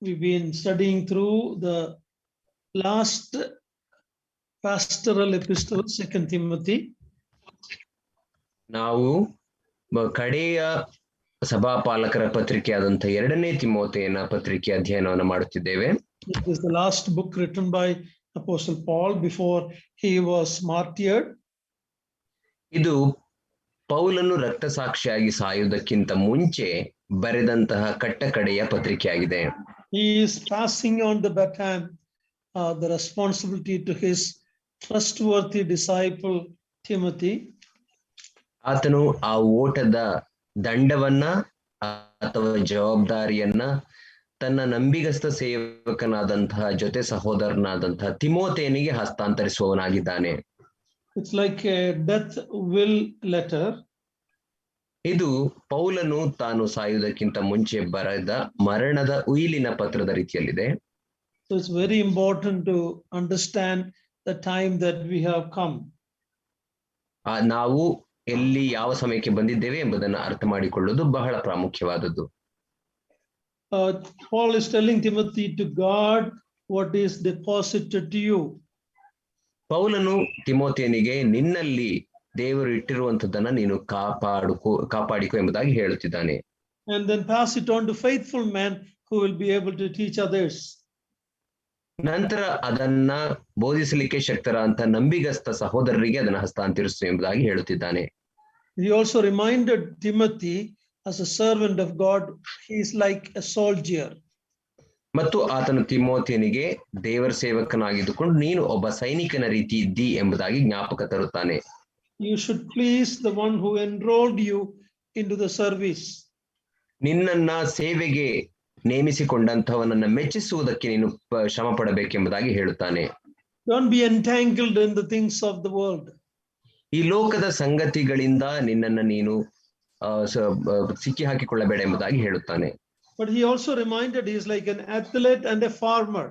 We've been studying through the last pastoral epistle, 2 Timothy. ನಾವು ಕಡೆಯ ಸಭಾಪಾಲಕರ ಪತ್ರಿಕೆಯಾದಂತಹ 2ನೇ ತಿಮೋಥೆಯನ ಪತ್ರಿಕೆ ಅಧ್ಯಯನವನ್ನು ಮಾಡುತ್ತಿದ್ದೇವೆ. It is the last book written by Apostle Paul before he was martyred. ಇದು ಪೌಲನು ರಕ್ತಸಾಕ್ಷಿಯಾಗಿ ಸಾಯುವುದಕ್ಕಿಂತ ಮುಂಚೆ ಬರೆದಂತಹ ಕಟ್ಟಕಡೆಯ ಪತ್ರಿಕೆಯಾಗಿದೆ. He is passing on the baton, the responsibility to his trustworthy disciple Timothy. ಆತನು ಆ ಓಟದ ದಂಡವನ್ನ ಅಥವಾ ಜವಾಬ್ದಾರಿಯನ್ನ ತನ್ನ ನಂಬಿಗಸ್ತ ಸೇವಕನಾದಂತಹ ಜೊತೆ ಸಹೋದರನಾದಂತಹ ತಿಮೋಥೆಯನಿಗೆ ಹಸ್ತಾಂತರಿಸುವವನಾಗಿದ್ದಾನೆ. It's like a death will letter. ಇದು ಪೌಲನು ತಾನು ಸಾಯುವುದಕ್ಕಿಂತ ಮುಂಚೆ ಬರೆದ ಮರಣದ ಉಯಿಲಿನ ಪತ್ರದ ರೀತಿಯಲ್ಲಿದೆ. So it's very important to understand the time that we have come. ನಾವು ಎಲ್ಲಿ ಯಾವ ಸಮಯಕ್ಕೆ ಬಂದಿದ್ದೇವೆ ಎಂಬುದನ್ನು ಅರ್ಥ ಮಾಡಿಕೊಳ್ಳುವುದು ಬಹಳ ಪ್ರಾಮುಖ್ಯವಾದದ್ದು. Paul is telling Timothy to guard what is deposited to you. ಪೌಲನು ತಿಮೋಥೆಯನಿಗೆ ನಿನ್ನಲ್ಲಿ ದೇವರು ಇಟ್ಟಿರುವಂತದ್ದನ್ನ ನೀನು ಕಾಪಾಡಿಕೊ ಎಂಬುದಾಗಿ ಹೇಳುತ್ತಿದ್ದಾನೆ. And then pass it on to faithful men who will be able to teach others. ನಂತರ ಅದನ್ನ ಬೋಧಿಸಲಿಕ್ಕೆ ಶಕ್ತರಾದಂತ ನಂಬಿಗಸ್ತ ಸಹೋದರರಿಗೆ ಅದನ್ನ ಹಸ್ತಾಂತರಿಸು ಎಂಬುದಾಗಿ ಹೇಳುತ್ತಿದ್ದಾನೆ. He also reminded Timothy, as a servant of God, he is like a soldier. ಮತ್ತು ಆತನು ತಿಮೋಥೆಯನಿಗೆ ದೇವರ ಸೇವಕನಾಗಿದ್ದುಕೊಂಡು ನೀನು ಒಬ್ಬ ಸೈನಿಕನ ರೀತಿ ಇದ್ದಿ ಎಂಬುದಾಗಿ ಜ್ಞಾಪಕ ತರುತ್ತಾನೆ. You should please the one who enrolled you into the service. ನಿನ್ನನ್ನ ಸೇವೆಗೆ ನೇಮಿಸಿಕೊಂಡಂತವನನ್ನ ಮೆಚ್ಚಿಸುವುದಕ್ಕೆ ನೀನು ಶ್ರಮ ಪಡಬೇಕೆಂಬುದಾಗಿ ಹೇಳುತ್ತಾನೆ. Don't be entangled in the things of the world. ಈ ಲೋಕದ ಸಂಗತಿಗಳಿಂದ ನಿನ್ನನ್ನ ನೀನು ಸಿಕ್ಕಿ ಹಾಕಿಕೊಳ್ಳಬೇಡ ಎಂಬುದಾಗಿ ಹೇಳುತ್ತಾನೆ. But he also reminded he is like an athlete and a farmer.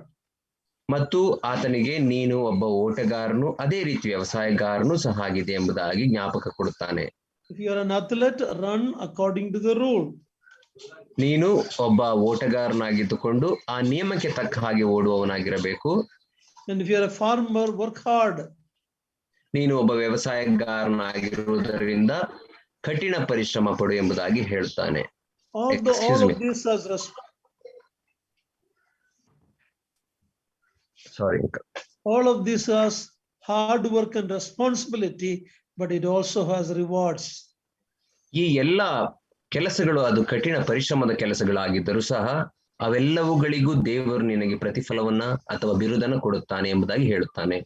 ಮತ್ತು ಆತನಿಗೆ ನೀನು ಒಬ್ಬ ಓಟಗಾರನು ಅದೇ ರೀತಿ ವ್ಯವಸಾಯಗಾರನು ಸಹ ಆಗಿದೆ ಎಂಬುದಾಗಿ ಜ್ಞಾಪಕ ಕೊಡುತ್ತಾನೆ. If you are an athlete, run according to the rule. ನೀನು ಒಬ್ಬ ಓಟಗಾರನಾಗಿದ್ದುಕೊಂಡು ಆ ನಿಯಮಕ್ಕೆ ತಕ್ಕ ಹಾಗೆ ಓಡುವವನಾಗಿರಬೇಕು. And if you are a farmer, work hard. ನೀನು ಒಬ್ಬ ವ್ಯವಸಾಯಗಾರನಾಗಿರುವುದರಿಂದ ಕಠಿಣ ಪರಿಶ್ರಮ ಪಡು ಎಂಬುದಾಗಿ ಹೇಳ್ತಾನೆ. All of this has hard work and responsibility, but it also has rewards. ಈ ಎಲ್ಲ ಕೆಲಸಗಳು ಅದು ಕಠಿಣ ಪರಿಶ್ರಮದ ಕೆಲಸಗಳಾಗಿದ್ದರೂ ಸಹ ಅವೆಲ್ಲವುಗಳಿಗೂ ದೇವರು ನಿನಗೆ ಪ್ರತಿಫಲವನ್ನ ಅಥವಾ ಬಿರುದನ್ನು ಕೊಡುತ್ತಾನೆ ಎಂಬುದಾಗಿ ಹೇಳುತ್ತಾನೆ.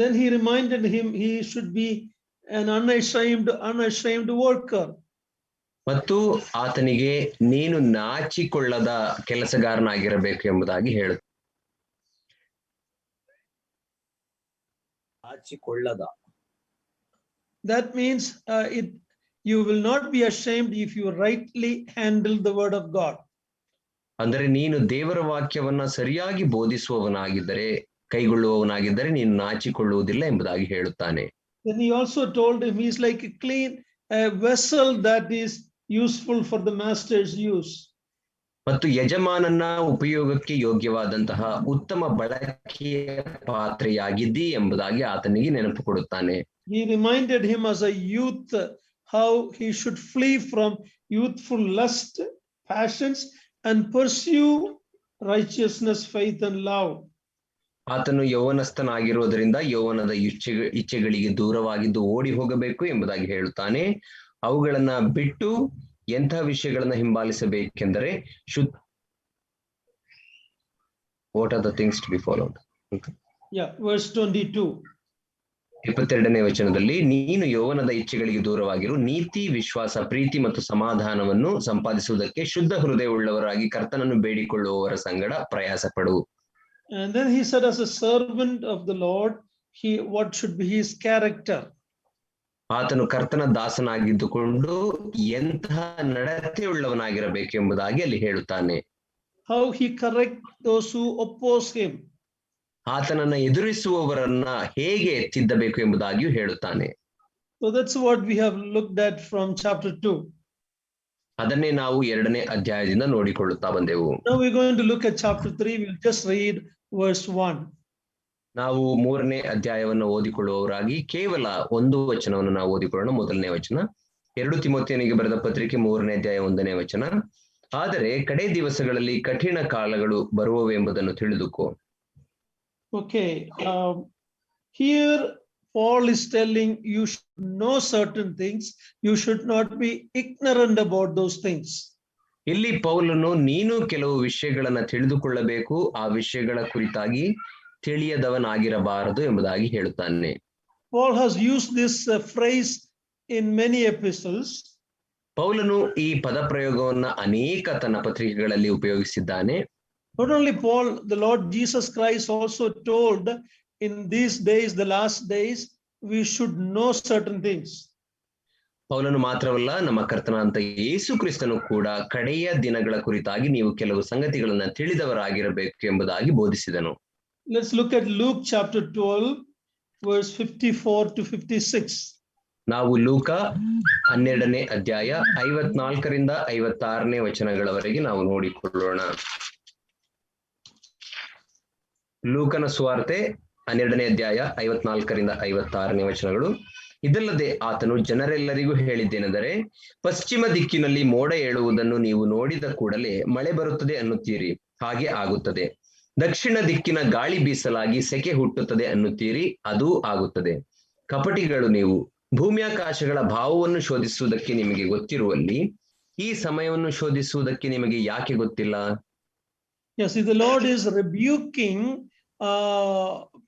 Then he reminded him he should be an unashamed worker. ಮತ್ತು ಆತನಿಗೆ ನೀನು ನಾಚಿಕೊಳ್ಳದ ಕೆಲಸಗಾರನಾಗಿರಬೇಕು ಎಂಬುದಾಗಿ ಹೇಳುತ್ತಾನೆ. ನಾಚಿಕೊಳ್ಳದ. That means you will not be ashamed if you rightly handle the word of God. ಅಂದರೆ ನೀನು ದೇವರ ವಾಕ್ಯವನ್ನ ಸರಿಯಾಗಿ ಬೋಧಿಸುವವನಾಗಿದ್ದರೆ ಕೈಗೊಳ್ಳುವವನಾಗಿದ್ದರೆ ನೀನು ನಾಚಿಕೊಳ್ಳುವುದಿಲ್ಲ ಎಂಬುದಾಗಿ ಹೇಳುತ್ತಾನೆ. Then he also told him he is like a clean vessel that is useful for the master's use. ಮತ್ತು ಯಜಮಾನನ ಉಪಯೋಗಕ್ಕೆ ಯೋಗ್ಯವಾದಂತಹ ಉತ್ತಮ ಬಳಕೆಯ ಪಾತ್ರೆಯಾಗಿದ್ದಿ ಎಂಬುದಾಗಿ ಆತನಿಗೆ ನೆನಪು ಕೊಡುತ್ತಾನೆ. He reminded him as a youth how he should flee from youthful lust, passions, and pursue righteousness, faith, and love. ಆತನು ಯೌವನಸ್ಥನಾಗಿರುವುದರಿಂದ ಯೌವನದ ಇಚ್ಛೆಗಳಿಗೆ ದೂರವಾಗಿದ್ದು ಓಡಿ ಹೋಗಬೇಕು ಎಂಬುದಾಗಿ ಹೇಳುತ್ತಾನೆ. ಅವುಗಳನ್ನ ಬಿಟ್ಟು ಎಂಥ ವಿಷಯಗಳನ್ನ ಹಿಂಬಾಲಿಸಬೇಕೆಂದರೆ What are the things to be followed? Yeah, verse 22. 22ನೇ ವಚನದಲ್ಲಿ ನೀನು ಯೌವನದ ಇಚ್ಛೆಗಳಿಗೆ ದೂರವಾಗಿರು, ನೀತಿ, ವಿಶ್ವಾಸ, ಪ್ರೀತಿ ಮತ್ತು ಸಮಾಧಾನವನ್ನು ಸಂಪಾದಿಸುವುದಕ್ಕೆ ಶುದ್ಧ ಹೃದಯವುಳ್ಳವರಾಗಿ ಕರ್ತನನ್ನು ಬೇಡಿಕೊಳ್ಳುವವರ ಸಂಗಡ ಪ್ರಯಾಸ ಪಡು. And then he said, as a servant of the Lord, what should be his character? ಆತನು ಕರ್ತನ ದಾಸನಾಗಿದ್ದುಕೊಂಡು ಎಂತಹ ನಡತೆಯುಳ್ಳವನಾಗಿರಬೇಕು ಎಂಬುದಾಗಿ ಅಲ್ಲಿ ಹೇಳುತ್ತಾನೆ. How he correct those who oppose him. ಆತನನ್ನ ಎದುರಿಸುವವರನ್ನ ಹೇಗೆ ತಿದ್ದಬೇಕು ಎಂಬುದಾಗಿಯೂ ಹೇಳುತ್ತಾನೆ. So that's what we have looked at from chapter 2. ಅದನ್ನೇ ನಾವು 2ನೇ ಅಧ್ಯಾಯದಿಂದ ನೋಡಿಕೊಳ್ಳುತ್ತಾ ಬಂದೆವು. Now we're going to look at chapter 3. We'll just read verse 1. ನಾವು 3ನೇ ಅಧ್ಯಾಯವನ್ನು ಓದಿಕೊಳ್ಳುವವರಾಗಿ ಕೇವಲ ಒಂದು ವಚನವನ್ನು ನಾವು ಓದಿಕೊಳ್ಳೋಣ. ಮೊದಲನೇ ವಚನ 2 ತಿಮೋಥೆಯನಿಗೆ ಬರೆದ ಪತ್ರಿಕೆ 3ನೇ ಅಧ್ಯಾಯ 1ನೇ ವಚನ. ಆದರೆ ಕಡೆ ದಿವಸಗಳಲ್ಲಿ ಕಠಿಣ ಕಾಲಗಳು ಬರುವವೆಂಬುದನ್ನು ತಿಳಿದುಕೋ. Okay, here Paul is telling you should know certain things. You should not be ignorant about those things. ಇಲ್ಲಿ ಪೌಲನು ನೀನು ಕೆಲವು ವಿಷಯಗಳನ್ನ ತಿಳಿದುಕೊಳ್ಳಬೇಕು, ಆ ವಿಷಯಗಳ ಕುರಿತಾಗಿ ತಿಳಿಯದವನಾಗಿರಬಾರದು ಎಂಬುದಾಗಿ ಹೇಳುತ್ತಾನೆ. Paul has used this phrase in many epistles. ಪೌಲನು ಈ ಪದ ಪ್ರಯೋಗವನ್ನ ಅನೇಕ ತನ್ನ ಪತ್ರಿಕೆಗಳಲ್ಲಿ ಉಪಯೋಗಿಸಿದ್ದಾನೆ. Not only Paul, the Lord Jesus Christ also told in these days, the last days, we should know certain things. ಪೌಲನು ಮಾತ್ರವಲ್ಲ, ನಮ್ಮ ಕರ್ತನಾದಂತ ಯೇಸು ಕ್ರಿಸ್ತನು ಕೂಡ ಕಡೆಯ ದಿನಗಳ ಕುರಿತಾಗಿ ನೀವು ಕೆಲವು ಸಂಗತಿಗಳನ್ನ ತಿಳಿದವರಾಗಿರಬೇಕು ಎಂಬುದಾಗಿ ಬೋಧಿಸಿದನು. Let's look at Luke chapter 12, verse 54 to 56. ನಾವು ಲೂಕ 12ನೇ ಅಧ್ಯಾಯ 54ರಿಂದ 56ನೇ ವಚನಗಳವರೆಗೆ ನಾವು ನೋಡಿಕೊಳ್ಳೋಣ. ಲೂಕನ ಸುವಾರ್ತೆ 12ನೇ ಅಧ್ಯಾಯ 54ರಿಂದ 56ನೇ ವಚನಗಳು. ಇದಲ್ಲದೆ ಆತನು ಜನರೆಲ್ಲರಿಗೂ ಹೇಳಿದ್ದೇನೆಂದರೆ, ಪಶ್ಚಿಮ ದಿಕ್ಕಿನಲ್ಲಿ ಮೋಡ ಏಳುವುದನ್ನು ನೀವು ನೋಡಿದ ಕೂಡಲೇ ಮಳೆ ಬರುತ್ತದೆ ಅನ್ನುತ್ತೀರಿ, ಹಾಗೆ ಆಗುತ್ತದೆ. ದಕ್ಷಿಣ ದಿಕ್ಕಿನ ಗಾಳಿ ಬೀಸಲಾಗಿ ಸೆಕೆ ಹುಟ್ಟುತ್ತದೆ ಅನ್ನುತ್ತೀರಿ, ಅದೂ ಆಗುತ್ತದೆ. ಕಪಟಿಗಳು ನೀವು, ಭೂಮ್ಯಾಕಾಶಗಳ ಭಾವವನ್ನು ಶೋಧಿಸುವುದಕ್ಕೆ ನಿಮಗೆ ಗೊತ್ತಿರುವಲ್ಲಿ ಈ ಸಮಯವನ್ನು ಶೋಧಿಸುವುದಕ್ಕೆ ನಿಮಗೆ ಯಾಕೆ ಗೊತ್ತಿಲ್ಲ? Yes, the Lord is rebuking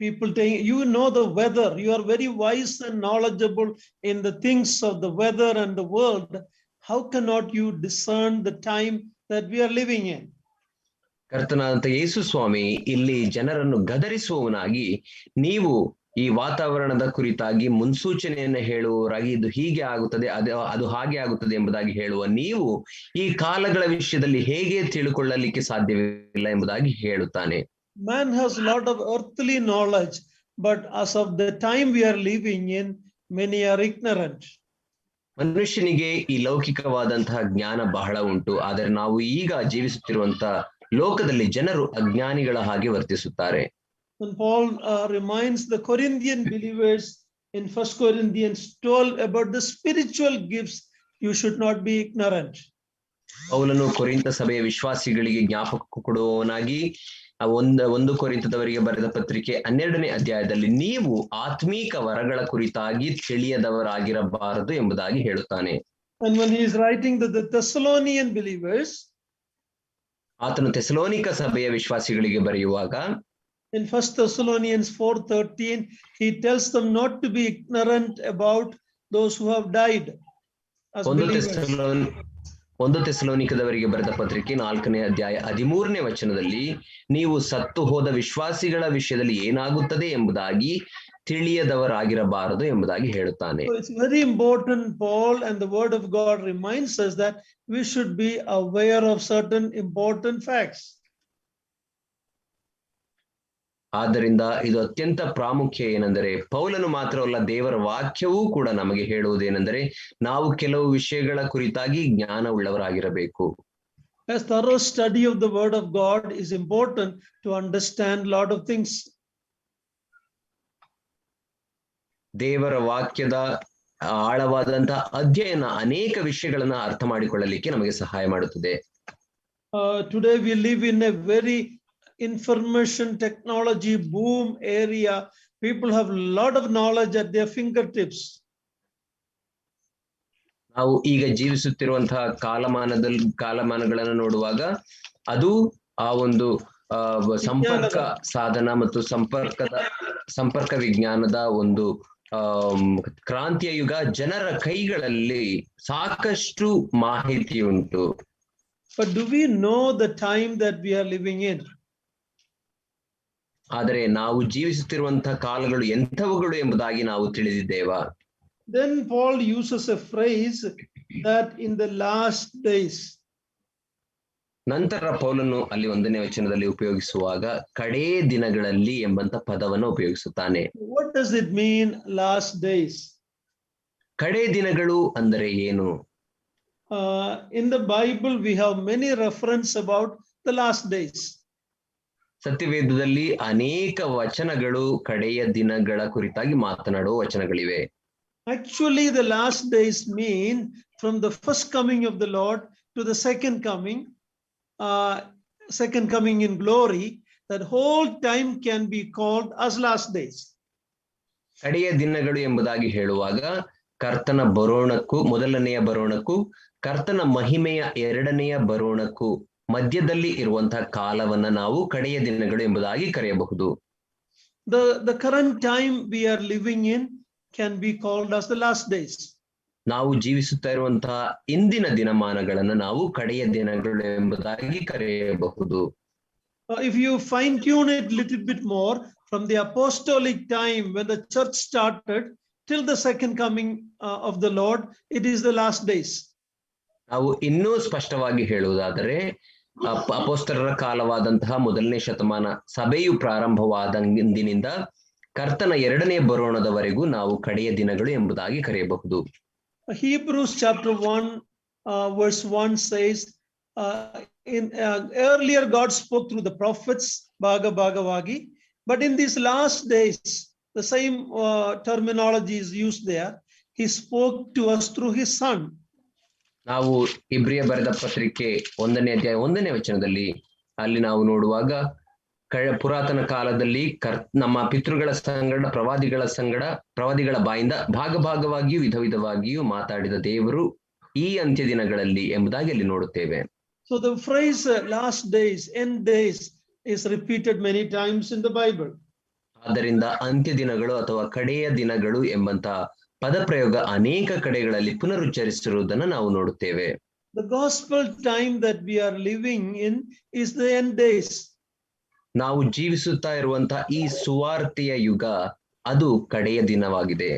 people saying, you know the weather, you are very wise and knowledgeable in the things of the weather and the world. How cannot you discern the time that we are living in? ಕರ್ತನಾದಂತ ಯೇಸು ಸ್ವಾಮಿ ಇಲ್ಲಿ ಜನರನ್ನು ಗದರಿಸುವವನಾಗಿ, ನೀವು ಈ ವಾತಾವರಣದ ಕುರಿತಾಗಿ ಮುನ್ಸೂಚನೆಯನ್ನು ಹೇಳುವವರಾಗಿ, ಇದು ಹೀಗೆ ಆಗುತ್ತದೆ, ಅದು ಹಾಗೆ ಆಗುತ್ತದೆ ಎಂಬುದಾಗಿ ಹೇಳುವ ನೀವು ಈ ಕಾಲಗಳ ವಿಷಯದಲ್ಲಿ ಹೇಗೆ ತಿಳುಕೊಳ್ಳಲಿಕ್ಕೆ ಸಾಧ್ಯವಿಲ್ಲ ಎಂಬುದಾಗಿ ಹೇಳುತ್ತಾನೆ. Man has a lot of earthly knowledge, but as of the time we are living in, many are ignorant. ಮನುಷ್ಯನಿಗೆ ಈ ಲೌಕಿಕವಾದಂತಹ ಜ್ಞಾನ ಬಹಳ ಉಂಟು, ಆದರೆ ನಾವು ಈಗ ಜೀವಿಸುತ್ತಿರುವಂತಹ ಲೋಕದಲ್ಲಿ ಜನರು ಅಜ್ಞಾನಿಗಳ ಹಾಗೆ ವರ್ತಿಸುತ್ತಾರೆ. And Paul reminds the Corinthian believers in 1 Corinthians 12 about the spiritual gifts, you should not be ignorant. ಪೌಲನು ಕೊರಿಂಥ ಸಭೆಯ ವಿಶ್ವಾಸಿಗಳಿಗೆ ಜ್ಞಾಪಕ ಕೊಡುವವನಾಗಿ 1 ಕೊರಿಂಥದವರಿಗೆ ಬರೆದ ಪತ್ರಿಕೆ 12ನೇ ಅಧ್ಯಾಯದಲ್ಲಿ ನೀವು ಆತ್ಮೀಕ ವರಗಳ ಕುರಿತಾಗಿ ತಿಳಿಯದವರಾಗಿರಬಾರದು ಎಂಬುದಾಗಿ ಹೇಳುತ್ತಾನೆ. And when he is writing to the Thessalonian believers, ಆತನು ಥೆಸಲೋನಿಕ ಸಭೆಯ ವಿಶ್ವಾಸಿಗಳಿಗೆ ಬರೆಯುವಾಗ in 1 Thessalonians 4:13, he tells them not to be ignorant about those who have died as believers. 1 ಥೆಸಲೋನಿಕದವರಿಗೆ ಬರೆದ ಪತ್ರಿಕೆ 4ನೇ ಅಧ್ಯಾಯ 13ನೇ ವಚನದಲ್ಲಿ ನೀವು ಸತ್ತು ಹೋದ ವಿಶ್ವಾಸಿಗಳ ವಿಷಯದಲ್ಲಿ ಏನಾಗುತ್ತದೆ ಎಂಬುದಾಗಿ ತಿಳಿಯದವರಾಗಿರಬಾರದು ಎಂಬುದಾಗಿ ಹೇಳುತ್ತಾನೆ. So it's very important, Paul and the word of God reminds us that we should be aware of certain important facts. ಆದ್ದರಿಂದ ಇದು ಅತ್ಯಂತ ಪ್ರಾಮುಖ್ಯ ಏನೆಂದರೆ, ಪೌಲನು ಮಾತ್ರವಲ್ಲ, ದೇವರ ವಾಕ್ಯವೂ ಕೂಡ ನಮಗೆ ಹೇಳುವುದೇನೆಂದರೆ ನಾವು ಕೆಲವು ವಿಷಯಗಳ ಕುರಿತಾಗಿ ಜ್ಞಾನ ಉಳ್ಳವರಾಗಿರಬೇಕು. A thorough study of the word of God is important to understand a lot of things. ದೇವರ ವಾಕ್ಯದ ಆಳವಾದಂತಹ ಅಧ್ಯಯನ ಅನೇಕ ವಿಷಯಗಳನ್ನ ಅರ್ಥ ಮಾಡಿಕೊಳ್ಳಲಿಕ್ಕೆ ನಮಗೆ ಸಹಾಯ ಮಾಡುತ್ತದೆ. Today we live in a very information technology boom area. People have a lot of knowledge at their fingertips. ನಾವು ಈಗ ಜೀವಿಸುತ್ತಿರುವಂತಹ ಕಾಲಮಾನಗಳನ್ನು ನೋಡುವಾಗ ಅದು ಆ ಒಂದು ಸಂಪರ್ಕ ಸಾಧನ ಮತ್ತು ಸಂಪರ್ಕ ವಿಜ್ಞಾನದ ಒಂದು ಕ್ರಾಂತಿಯ ಯುಗ. ಜನರ ಕೈಗಳಲ್ಲಿ ಸಾಕಷ್ಟು ಮಾಹಿತಿ ಉಂಟು. But do we know the time that we are living in? ಆದರೆ ನಾವು ಜೀವಿಸುತ್ತಿರುವಂತಹ ಕಾಲಗಳು ಎಂಥವುಗಳು ಎಂಬುದಾಗಿ ನಾವು ತಿಳಿದಿದ್ದೇವಾ? Then Paul uses a phrase that in the last days. ನಂತರ ಪೌಲನು ಅಲ್ಲಿ 1ನೇ ವಚನದಲ್ಲಿ ಉಪಯೋಗಿಸುವಾಗ ಕಡೇ ದಿನಗಳಲ್ಲಿ ಎಂಬಂತ ಪದವನ್ನು ಉಪಯೋಗಿಸುತ್ತಾನೆ. What does it mean, last days? ಕಡೇ ದಿನಗಳು ಅಂದರೆ ಏನು? In the Bible, we have many reference about the last days. ಸತ್ಯವೇದದಲ್ಲಿ ಅನೇಕ ವಚನಗಳು ಕಡೆಯ ದಿನಗಳ ಕುರಿತಾಗಿ ಮಾತನಾಡುವ ವಚನಗಳಿವೆ. Actually, the last days mean from the first coming of the Lord to the second coming in glory. That whole time can be called as last days. ಕಡೆಯ ದಿನಗಳು ಎಂಬುದಾಗಿ ಹೇಳುವಾಗ ಕರ್ತನ ಬರೋಣಕ್ಕೂ ಮೊದಲನೆಯ ಬರೋಣಕ್ಕೂ ಕರ್ತನ ಮಹಿಮೆಯ ಎರಡನೆಯ ಬರೋಣಕ್ಕೂ ಮಧ್ಯದಲ್ಲಿ ಇರುವಂತಹ ಕಾಲವನ್ನ ನಾವು ಕಡೆಯ ದಿನಗಳು ಎಂಬುದಾಗಿ ಕರೆಯಬಹುದು. The current time we are living in can be called as the last days. ನಾವು ಜೀವಿಸುತ್ತಾ ಇರುವಂತಹ ಇಂದಿನ ದಿನಮಾನಗಳನ್ನು ನಾವು ಕಡೆಯ ದಿನಗಳು ಎಂಬುದಾಗಿ ಕರೆಯಬಹುದು. If you fine tune it little bit more, from the apostolic time when the church started till the second coming of the Lord, it is the last days. ನಾವು ಇನ್ನೂ ಸ್ಪಷ್ಟವಾಗಿ ಹೇಳುವುದಾದರೆ ಅಪೊಸ್ತಲರ ಕಾಲವಾದಂತಹ ಮೊದಲನೇ ಶತಮಾನ ಸಭೆಯು ಪ್ರಾರಂಭವಾದಂದಿನಿಂದ ಕರ್ತನ ಎರಡನೇ ಬರೋಣದವರೆಗೂ ನಾವು ಕಡೆಯ ದಿನಗಳು ಎಂಬುದಾಗಿ ಕರೆಯಬಹುದು. Hebrews chapter 1 verse 1 says, earlier God spoke through the prophets, Bhagavagi, but in these last days, the same terminology is used there. He spoke to us through his son. ನಾವು ಇಬ್ರಿಯ ಬರೆದ ಪತ್ರಿಕೆ 1ನೇ ಅಧ್ಯಾಯ 1ನೇ ವಚನದಲ್ಲಿ ಅಲ್ಲಿ ನಾವು ನೋಡುವಾಗ ಪುರಾತನ ಕಾಲದಲ್ಲಿ ನಮ್ಮ ಪಿತೃಗಳ ಸಂಗಡ ಪ್ರವಾದಿಗಳ ಬಾಯಿಂದ ಭಾಗವಾಗಿಯೂ ವಿಧವಾಗಿಯೂ ಮಾತಾಡಿದ ದೇವರು ಈ ಅಂತ್ಯ ದಿನಗಳಲ್ಲಿ ಎಂಬುದಾಗಿ ಅಲ್ಲಿ ನೋಡುತ್ತೇವೆ. So the phrase last days, end days is repeated many times in the Bible. ಆದ್ದರಿಂದ ಅಂತ್ಯ ದಿನಗಳು ಅಥವಾ ಕಡೆಯ ದಿನಗಳು ಎಂಬಂತ ಪದಪ್ರಯೋಗ ಅನೇಕ ಕಡೆಗಳಲ್ಲಿ ಪುನರುಚ್ಚರಿಸಿರುವುದನ್ನು ನಾವು ನೋಡುತ್ತೇವೆ. The gospel time that we are living in is the end days. ನಾವು ಜೀವಿಸುತ್ತಾ ಇರುವಂತಹ ಈ ಸುವಾರ್ತೆಯ ಯುಗ ಅದು ಕಡೆಯ ದಿನವಾಗಿದೆ.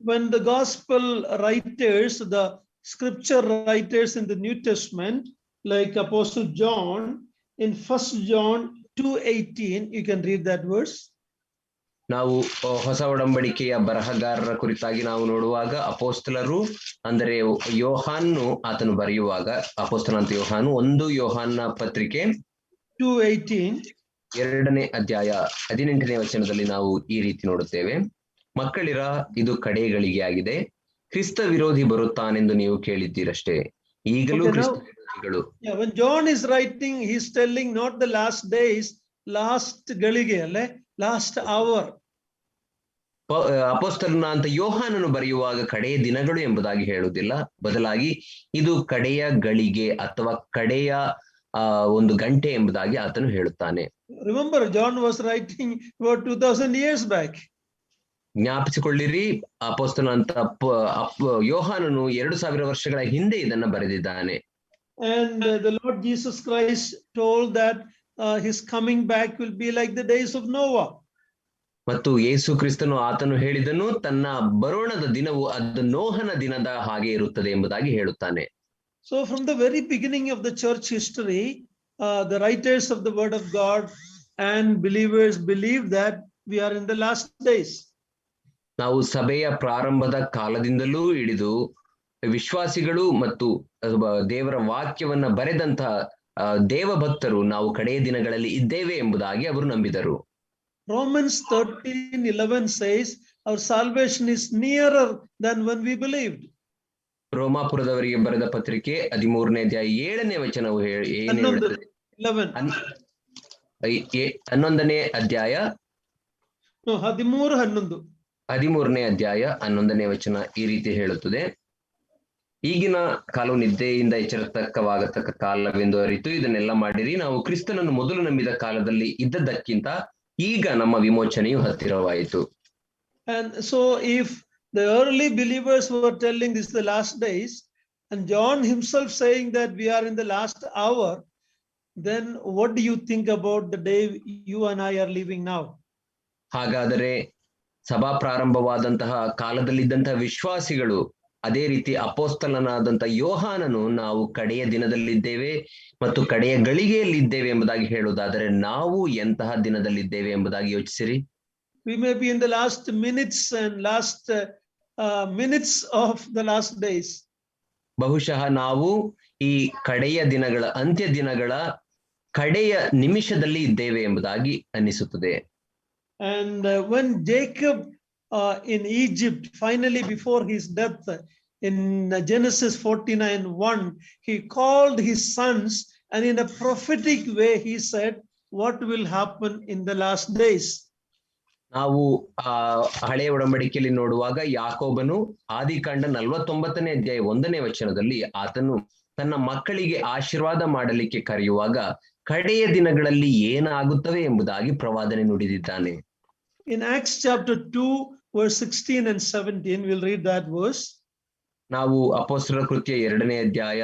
When the gospel writers, the scripture writers in the New Testament, like Apostle John, in 1 John 2:18, you can read that verse. ನಾವು ಹೊಸ ಒಡಂಬಡಿಕೆಯ ಬರಹಗಾರರ ಕುರಿತಾಗಿ ನಾವು ನೋಡುವಾಗ ಅಪೋಸ್ತಲರು ಅಂದರೆ ಯೋಹಾನು ಆತನು ಬರೆಯುವಾಗ ಅಪೋಸ್ತಲನಂತ ಯೋಹಾನು 1 ಯೋಹಾನ ಪತ್ರಿಕೆ 2:18 2ನೇ ಅಧ್ಯಾಯ 18ನೇ ವಚನದಲ್ಲಿ ನಾವು ಈ ರೀತಿ ನೋಡುತ್ತೇವೆ. ಮಕ್ಕಳಿರ, ಇದು ಕಡೆಗಳಿಗೆ ಆಗಿದೆ. ಕ್ರಿಸ್ತ ವಿರೋಧಿ ಬರುತ್ತಾನೆಂದು ನೀವು ಕೇಳಿದ್ದೀರಷ್ಟೇ, ಈಗಲೂ ಕ್ರಿಸ್ತ ವಿರೋಧಿಗಳು. When John is writing, he is telling not the last days, last ಗಳಿಗೆ ಅಲ್ಲೇ, last hour. ಅಪೊಸ್ತಲನ ಅಂತ ಯೋಹಾನನು ಬರೆಯುವಾಗ ಕಡೆಯ ದಿನಗಳು ಎಂಬುದಾಗಿ ಹೇಳುವುದಿಲ್ಲ, ಬದಲಾಗಿ ಇದು ಕಡೆಯ ಗಳಿಗೆ ಅಥವಾ ಕಡೆಯ ಒಂದು ಗಂಟೆ ಎಂಬುದಾಗಿ ಆತನು ಹೇಳುತ್ತಾನೆ. Remember, John was writing about 2000 years back. ಜ್ಞಾಪಿಸಿಕೊಳ್ಳಿರಿ, ಅಪೊಸ್ತಲನ ಅಂತ ಯೋಹಾನನು 2000 ವರ್ಷಗಳ ಹಿಂದೆ ಇದನ್ನ ಬರೆದಿದ್ದಾನೆ. And the Lord Jesus Christ told that his coming back will be like the days of Noah. ಮತ್ತು ಯೇಸು ಕ್ರಿಸ್ತನು ಆತನು ಹೇಳಿದನು, ತನ್ನ ಬರೋಣದ ದಿನವು ಅದು ನೋಹನ ದಿನದ ಹಾಗೆ ಇರುತ್ತದೆ ಎಂಬುದಾಗಿ ಹೇಳುತ್ತಾನೆ. So from the very beginning of the church history, the writers of the word of God and believers believe that we are in the last days. ನಾವು ಸಭೆಯ ಪ್ರಾರಂಭದ ಕಾಲದಿಂದಲೂ ಹಿಡಿದು ವಿಶ್ವಾಸಿಗಳು ಮತ್ತು ದೇವರ ವಾಕ್ಯವನ್ನ ಬರೆದಂತಹ ದೇವಭಕ್ತರು ನಾವು ಕಡೆಯ ದಿನಗಳಲ್ಲಿ ಇದ್ದೇವೆ ಎಂಬುದಾಗಿ ಅವರು ನಂಬಿದರು. Romans 13:11 says our salvation is nearer than when we believed. ರೋಮಾಪುರದವರಿಗೆ ಬರೆದ ಪತ್ರಿಕೆ 13ನೇ ಅಧ್ಯಾಯ 7ನೇ ವಚನವು ಏನು ಹೇಳುತ್ತದೆ? 11ನೇ ಅಧ್ಯಾಯ 13ನೇ ಅಧ್ಯಾಯ 11ನೇ ವಚನ ಈ ರೀತಿ ಹೇಳುತ್ತದೆ, ಈಗಿನ ಕಾಲವು ನಿದ್ದೆಯಿಂದ ಎಚ್ಚರತಕ್ಕವಾಗತಕ್ಕ ಕಾಲವೆಂದು ಅರಿತು ಇದನ್ನೆಲ್ಲ ಮಾಡಿರಿ. ನಾವು ಕ್ರಿಸ್ತನನ್ನು ಮೊದಲು ನಂಬಿದ ಕಾಲದಲ್ಲಿ ಇದ್ದದ್ದಕ್ಕಿಂತ ಈಗ ನಮ್ಮ ವಿಮೋಚನೆಯು ಹತ್ತಿರವಾಯಿತು. And so if the early believers were telling this the last days, and John himself saying that we are in the last hour, then what do you think about the day you and I are living now? ಹಾಗಾದರೆ ಸಭಾ ಪ್ರಾರಂಭವಾದಂತಹ ಕಾಲದಲ್ಲಿದ್ದಂತಹ ವಿಶ್ವಾಸಿಗಳು, ಅದೇ ರೀತಿ ಅಪೊಸ್ತಲನಾದಂತ ಯೋಹಾನನು ನಾವು ಕಡೆಯ ದಿನದಲ್ಲಿದ್ದೇವೆ ಮತ್ತು ಕಡೆಯ ಗಳಿಗೆಯಲ್ಲಿದ್ದೇವೆ ಎಂಬುದಾಗಿ ಹೇಳುವುದಾದರೆ ನಾವು ಎಂತಹ ದಿನದಲ್ಲಿದ್ದೇವೆ ಎಂಬುದಾಗಿ ಯೋಚಿಸಿರಿ. We may be in the last minutes and last minutes of the last days. ಬಹುಶಃ ನಾವು ಈ ಕಡೆಯ ದಿನಗಳ ಅಂತ್ಯ ದಿನಗಳ ಕಡೆಯ ನಿಮಿಷದಲ್ಲಿ ಇದ್ದೇವೆ ಎಂಬುದಾಗಿ ಅನ್ನಿಸುತ್ತದೆ. And when Jacob in Egypt, finally before his death, in Genesis 49:1, he called his sons, and in a prophetic way he said what will happen in the last days. ನಾವು ಹಳೆಯ ಒಡಂಬಡಿಕೆಯಲ್ಲಿ ನೋಡುವಾಗ ಯಾಕೋಬನು ಆದಿಕಾಂಡ 49ನೇ ಅಧ್ಯಾಯ 1ನೇ ವಚನದಲ್ಲಿ ಆತನು ತನ್ನ ಮಕ್ಕಳಿಗೆ ಆಶೀರ್ವಾದ ಮಾಡಲಿಕ್ಕೆ ಕರೆಯುವಾಗ ಕಡೆಯ ದಿನಗಳಲ್ಲಿ ಏನಾಗುತ್ತವೆ ಎಂಬುದಾಗಿ ಪ್ರವಾದನೆ ನುಡಿದಿದ್ದಾನೆ. In Acts chapter 2 verse 16 and 17, we'll read that verse. ನಾವು ಅಪೊಸ್ತಲರ ಕೃತ್ಯ 2ನೇ ಅಧ್ಯಾಯ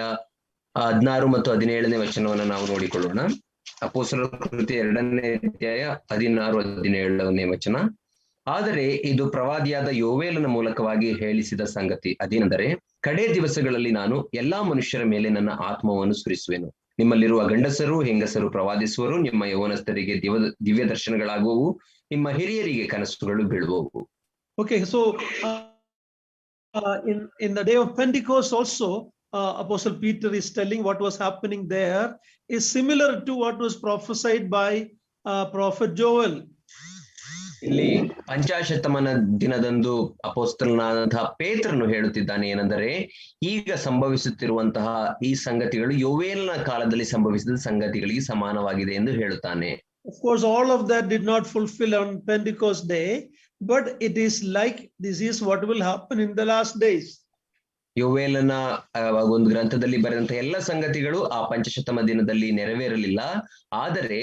16 ಮತ್ತು 17ನೇ ವಚನವನ್ನು ನಾವು ನೋಡಿಕೊಳ್ಳೋಣ. ಅಪೊಸ್ತಲರ ಕೃತ್ಯ 2ನೇ ಅಧ್ಯಾಯ 16, 17ನೇ ವಚನ. ಆದರೆ ಇದು ಪ್ರವಾದಿಯಾದ ಯೋವೇಲನ ಮೂಲಕವಾಗಿ ಹೇಳಿಸಿದ ಸಂಗತಿ ಅದೇನೆಂದರೆ, ಕಡೆ ದಿವಸಗಳಲ್ಲಿ ನಾನು ಎಲ್ಲಾ ಮನುಷ್ಯರ ಮೇಲೆ ನನ್ನ ಆತ್ಮವನ್ನು ಸುರಿಸುವೆನು. ನಿಮ್ಮಲ್ಲಿರುವ ಗಂಡಸರು ಹೆಂಗಸರು ಪ್ರವಾದಿಸುವರು, ನಿಮ್ಮ ಯೌವನಸ್ಥರಿಗೆ ದಿವ್ಯ ದರ್ಶನಗಳಾಗುವವು, ನಿಮ್ಮ ಹಿರಿಯರಿಗೆ ಕನಸುಗಳು ಬೀಳುವವು. Okay, so in the day of Pentecost also, Apostle Peter is telling what was happening there is similar to what was prophesied by prophet Joel. ಇಲ್ಲಿ ಪಂಚಾಶತಮಾನ ದಿನದಂದು ಅಪೊಸ್ತಲನಾದಂತಹ ಪೇತ್ರನು ಹೇಳುತ್ತಿದ್ದಾನೆ ಏನೆಂದರೆ, ಈಗ ಸಂಭವಿಸುತ್ತಿರುವಂತಹ ಈ ಸಂಗತಿಗಳು ಯೋವೇಲನ ಕಾಲದಲ್ಲಿ ಸಂಭವಿಸಿದ ಸಂಗತಿಗಳಿಗೆ ಸಮಾನವಾಗಿದೆ ಎಂದು ಹೇಳುತ್ತಾನೆ. Of course, all of that did not fulfill on Pentecost day, but it is like this is what will happen in the last days. ಯೋವೇಲನ ಒಂದು ಗ್ರಂಥದಲ್ಲಿ ಬರೆದಂತಹ ಎಲ್ಲ ಸಂಗತಿಗಳು ಆ ಪಂಚಶತಮ ದಿನದಲ್ಲಿ ನೆರವೇರಲಿಲ್ಲ, ಆದರೆ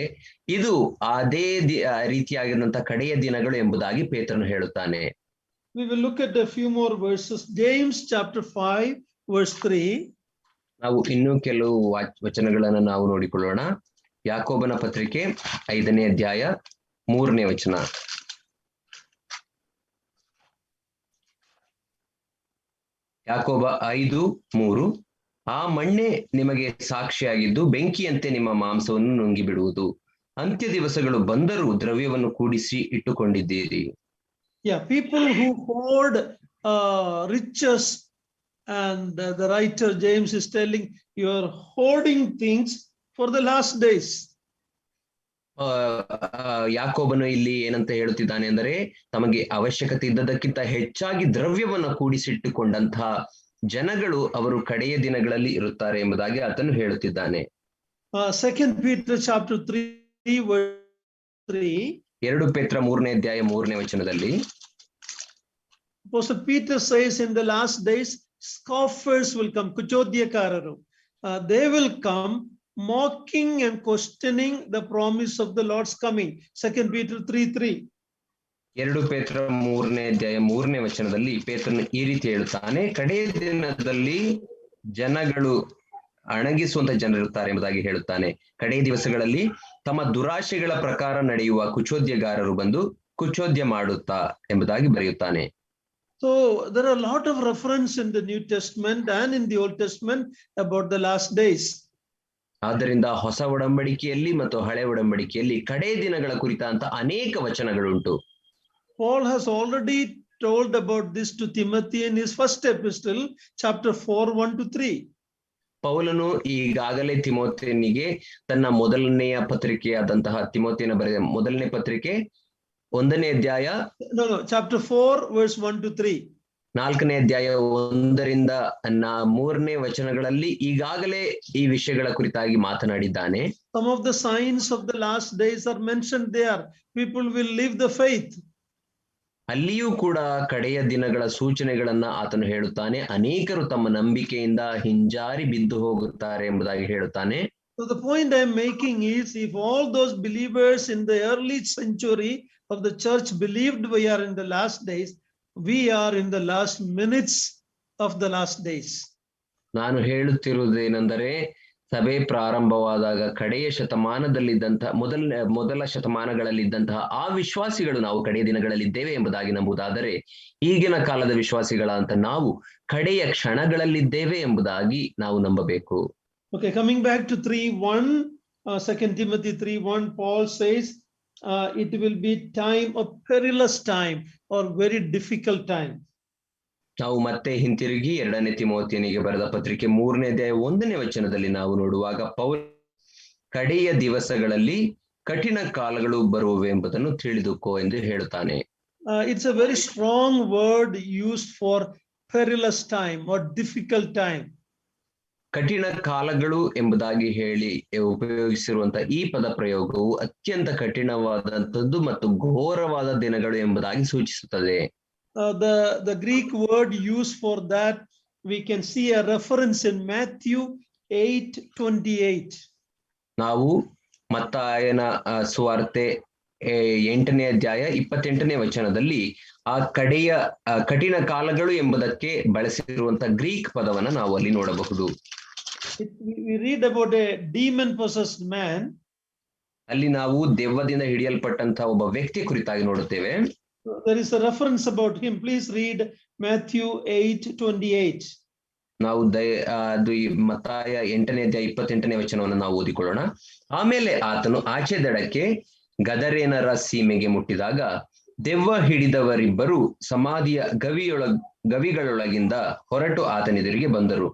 ಇದು ಅದೇ ರೀತಿಯಾಗಿರುವಂತಹ ಕಡೆಯ ದಿನಗಳು ಎಂಬುದಾಗಿ ಪೇತ್ರನು ಹೇಳುತ್ತಾನೆ. We will look at a few more verses. James chapter 5 verse 3. ನಾವು ಇನ್ನೂ ಕೆಲವು ವಚನಗಳನ್ನು ನಾವು ನೋಡಿಕೊಳ್ಳೋಣ. ಯಾಕೋಬನ ಪತ್ರಿಕೆ 5ನೇ ಅಧ್ಯಾಯ 3ನೇ ವಚನ. ಯಾಕೋಬ 5:3. ಆ ಮಣ್ಣೆ ನಿಮಗೆ ಸಾಕ್ಷಿಯಾಗಿದ್ದು ಬೆಂಕಿಯಂತೆ ನಿಮ್ಮ ಮಾಂಸವನ್ನು ನುಂಗಿ ಬಿಡುವುದು. ಅಂತ್ಯ ದಿವಸಗಳು ಬಂದರೂ ದ್ರವ್ಯವನ್ನು ಕೂಡಿಸಿ ಇಟ್ಟುಕೊಂಡಿದ್ದೀರಿ. Yeah, people who hoard riches, and the writer James is telling you are hoarding things for the last days. ಯಾಕೋಬನು ಇಲ್ಲಿ ಏನಂತ ಹೇಳುತ್ತಿದ್ದಾನೆ ಅಂದರೆ, ತಮಗೆ ಅವಶ್ಯಕತೆ ಇದ್ದದಕ್ಕಿಂತ ಹೆಚ್ಚಾಗಿ ದ್ರವ್ಯವನ್ನು ಕೂಡಿಸಿಟ್ಟುಕೊಂಡಂತಹ ಜನಗಳು ಅವರು ಕಡೆಯ ದಿನಗಳಲ್ಲಿ ಇರುತ್ತಾರೆ ಎಂಬುದಾಗಿ ಆತನು ಹೇಳುತ್ತಿದ್ದಾನೆ. 2 Peter chapter 3 verse 3. 2 ಪೇತ್ರ 3ನೇ ಅಧ್ಯಾಯ 3ನೇ ವಚನದಲ್ಲಿ Apostle Peter says, in the last days scoffers will come, kuchodyakararu, they will come mocking and questioning the promise of the Lord's coming. 2 Peter 3:3. 2 ಪೇತ್ರ 3ನೇ ಅಧ್ಯಾಯ 3ನೇ ವಚನದಲ್ಲಿ ಪೇತ್ರನು ಈ ರೀತಿ ಹೇಳುತ್ತಾನೆ, ಕಡೆಯ ದಿನದಲ್ಲಿ ಜನಗಳು ಅಣಗಿಸುವಂತ ಜನರಿರುತ್ತಾರೆ ಎಂಬುದಾಗಿ ಹೇಳುತ್ತಾನೆ. ಕಡೆಯ ದಿವಸಗಳಲ್ಲಿ ತಮ್ಮ ದುರಾಶೆಗಳ ಪ್ರಕಾರ ನಡೆಯುವ ಕುಚೋದ್ಯಗಾರರು ಬಂದು ಕುಚೋದ್ಯ ಮಾಡುತ್ತಾ ಎಂಬುದಾಗಿ ಬರೆಯುತ್ತಾನೆ. So there are a lot of reference in the New Testament and in the Old Testament about the last days. ಆದ್ದರಿಂದ ಹೊಸ ಒಡಂಬಡಿಕೆಯಲ್ಲಿ ಮತ್ತು ಹಳೆ ಒಡಂಬಡಿಕೆಯಲ್ಲಿ ಕಡೆಯ ದಿನಗಳ ಕುರಿತಂತ ಅನೇಕ ವಚನಗಳುಂಟು. Paul has already told about this to Timothy in his first epistle, chapter 4:1-3. ಪೌಲನು ಈಗಾಗಲೇ ತಿಮೋಥೆಯನಿಗೆ ತನ್ನ ಮೊದಲನೆಯ ಪತ್ರಿಕೆಯಾದಂತಹ ತಿಮೋಥೆಯನ ಬರೆದ ಮೊದಲನೇ ಪತ್ರಿಕೆ 1ನೇ ಅಧ್ಯಾಯ chapter 4 verse 1-3. 4ನೇ ಅಧ್ಯಾಯ 1ರಿಂದ 3ನೇ ವಚನಗಳಲ್ಲಿ ಈಗಾಗಲೇ ಈ ವಿಷಯಗಳ ಕುರಿತಾಗಿ ಮಾತನಾಡಿದ್ದಾನೆ. Some of the signs of the last days are mentioned there. People will leave the faith. ಅಲ್ಲಿಯೂ ಕೂಡ ಕಡೆಯ ದಿನಗಳ ಸೂಚನೆಗಳನ್ನ ಆತನು ಹೇಳುತ್ತಾನೆ. ಅನೇಕರು ತಮ್ಮ ನಂಬಿಕೆಯಿಂದ ಹಿಂಜಾರಿ ಬಿದ್ದು ಹೋಗುತ್ತಾರೆ ಎಂಬುದಾಗಿ ಹೇಳುತ್ತಾನೆ. So the point I'm making is, if all those believers in the early century of the church believed we are in the last days, we are in the last minutes of the last days. ನಾನು ಹೇಳುತ್ತಿರುವುದೇನೆಂದರೆ, ಸಭೆ ಪ್ರಾರಂಭವಾದಾಗ ಕಡೆಯ ಶತಮಾನದಲ್ಲಿದ್ದಂತಹ ಮೊದಲ ಶತಮಾನಗಳಲ್ಲಿದ್ದಂತಹ ಆ ವಿಶ್ವಾಸಿಗಳು ನಾವು ಕಡೆಯ ದಿನಗಳಲ್ಲಿದ್ದೇವೆ ಎಂಬುದಾಗಿ ನಂಬುದಾದರೆ, ಈಗಿನ ಕಾಲದ ವಿಶ್ವಾಸಿಗಳಂತ ನಾವು ಕಡೆಯ ಕ್ಷಣಗಳಲ್ಲಿದ್ದೇವೆ ಎಂಬುದಾಗಿ ನಾವು ನಂಬಬೇಕು. Okay, coming back to 3:1, 2 Timothy 3:1, Paul says it will be time of perilous time or very difficult time. ನಾವು ಮತ್ತೆ ಹಿಂತಿರುಗಿ 2 ತಿಮೋಥೆಯನಿಗೆ ಬರೆದ ಪತ್ರಿಕೆ 3ನೇ ಅಧ್ಯಾಯ 1ನೇ ವಚನದಲ್ಲಿ ನಾವು ನೋಡುವಾಗ ಪೌಲ ಕಡೆಯ ದಿವಸಗಳಲ್ಲಿ ಕಠಿಣ ಕಾಲಗಳು ಬರುವವೆ ಎಂಬುದನ್ನು ತಿಳಿದುಕೋ ಎಂದು ಹೇಳುತ್ತಾನೆ. It's a very strong word used for perilous time or difficult time. ಕಠಿಣ ಕಾಲಗಳು ಎಂಬುದಾಗಿ ಹೇಳಿ ಉಪಯೋಗಿಸಿರುವಂತಹ ಈ ಪದ ಪ್ರಯೋಗವು ಅತ್ಯಂತ ಕಠಿಣವಾದಂಥದ್ದು ಮತ್ತು ಘೋರವಾದ ದಿನಗಳು ಎಂಬುದಾಗಿ ಸೂಚಿಸುತ್ತದೆ. The Greek word used for that, we can see a reference in Matthew 8:28. ನಾವು ಮತ್ತಾಯನ ಸುವಾರ್ತೆ 8ನೇ ಅಧ್ಯಾಯ 28ನೇ ವಚನದಲ್ಲಿ ಆ ಕಡೆಯ ಕಠಿಣ ಕಾಲಗಳು ಎಂಬುದಕ್ಕೆ ಬಳಸಿರುವಂತಹ ಗ್ರೀಕ್ ಪದವನ್ನ ನಾವು ಅಲ್ಲಿ ನೋಡಬಹುದು. We read about a demon possessed man. ಅಲ್ಲಿ ನಾವು ದೆವ್ವದಿಂದ ಹಿಡಿಯಲ್ಪಟ್ಟಂತಹ ಒಬ್ಬ ವ್ಯಕ್ತಿ ಕುರಿತಾಗಿ ನೋಡುತ್ತೇವೆ. There is a reference about him. Please read Matthew 8:28. ನಾವು ಅದು ಮತ್ತಾಯ 8ನೇ ಅಧ್ಯಾಯ 28ನೇ ವಚನವನ್ನು ನಾವು ಓದಿಕೊಳ್ಳೋಣ. ಆಮೇಲೆ ಆತನು ಆಚೆ ದಡಕ್ಕೆ ಗದರೇನರ ಸೀಮೆಗೆ ಮುಟ್ಟಿದಾಗ ದೆವ್ವ ಹಿಡಿದವರಿಬ್ಬರು ಸಮಾಧಿಯ ಗವಿಗಳೊಳಗಿಂದ ಹೊರಟು ಆತನೆದುರಿಗೆ ಬಂದರು.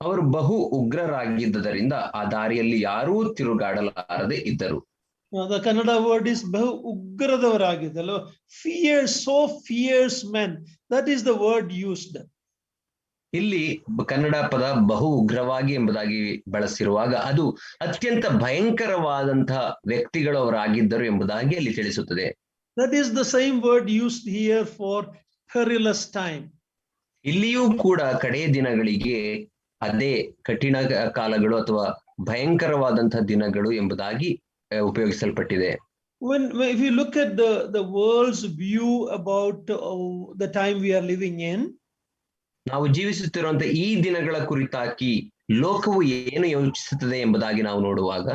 ಅವರು ಬಹು ಉಗ್ರರಾಗಿದ್ದರಿಂದ ಆ ದಾರಿಯಲ್ಲಿ ಯಾರೂ ತಿರುಗಾಡಲಾರದೆ ಇದ್ದರು. The Kannada word is ಬಹು ಉಗ್ರದವರಾಗಿದ್ದಲ್ಲ, fierce men. That is the word used. ಇಲ್ಲಿ ಕನ್ನಡ ಪದ ಬಹು ಉಗ್ರವಾಗಿ ಎಂಬುದಾಗಿ ಬಳಸಿರುವಾಗ ಅದು ಅತ್ಯಂತ ಭಯಂಕರವಾದಂತಹ ವ್ಯಕ್ತಿಗಳು ಅವರಾಗಿದ್ದರು ಎಂಬುದಾಗಿ ಅಲ್ಲಿ ತಿಳಿಸುತ್ತದೆ. That is the same word used here for perilous time. ಇಲ್ಲಿಯೂ ಕೂಡ ಕಡೆಯ ದಿನಗಳಿಗೆ ಅದೇ ಕಠಿಣ ಕಾಲಗಳು ಅಥವಾ ಭಯಂಕರವಾದಂತಹ ದಿನಗಳು ಎಂಬುದಾಗಿ ಉಪಯೋಗಿಸಲ್ಪಟ್ಟಿದೆ. If you look at the world's view about the time we are living in, ನಾವು ಜೀವಿಸುತ್ತಿರುವಂತಹ ಈ ದಿನಗಳ ಕುರಿತಾಗಿ ಲೋಕವು ಏನು ಯೋಚಿಸುತ್ತದೆ ಎಂಬುದಾಗಿ ನಾವು ನೋಡುವಾಗ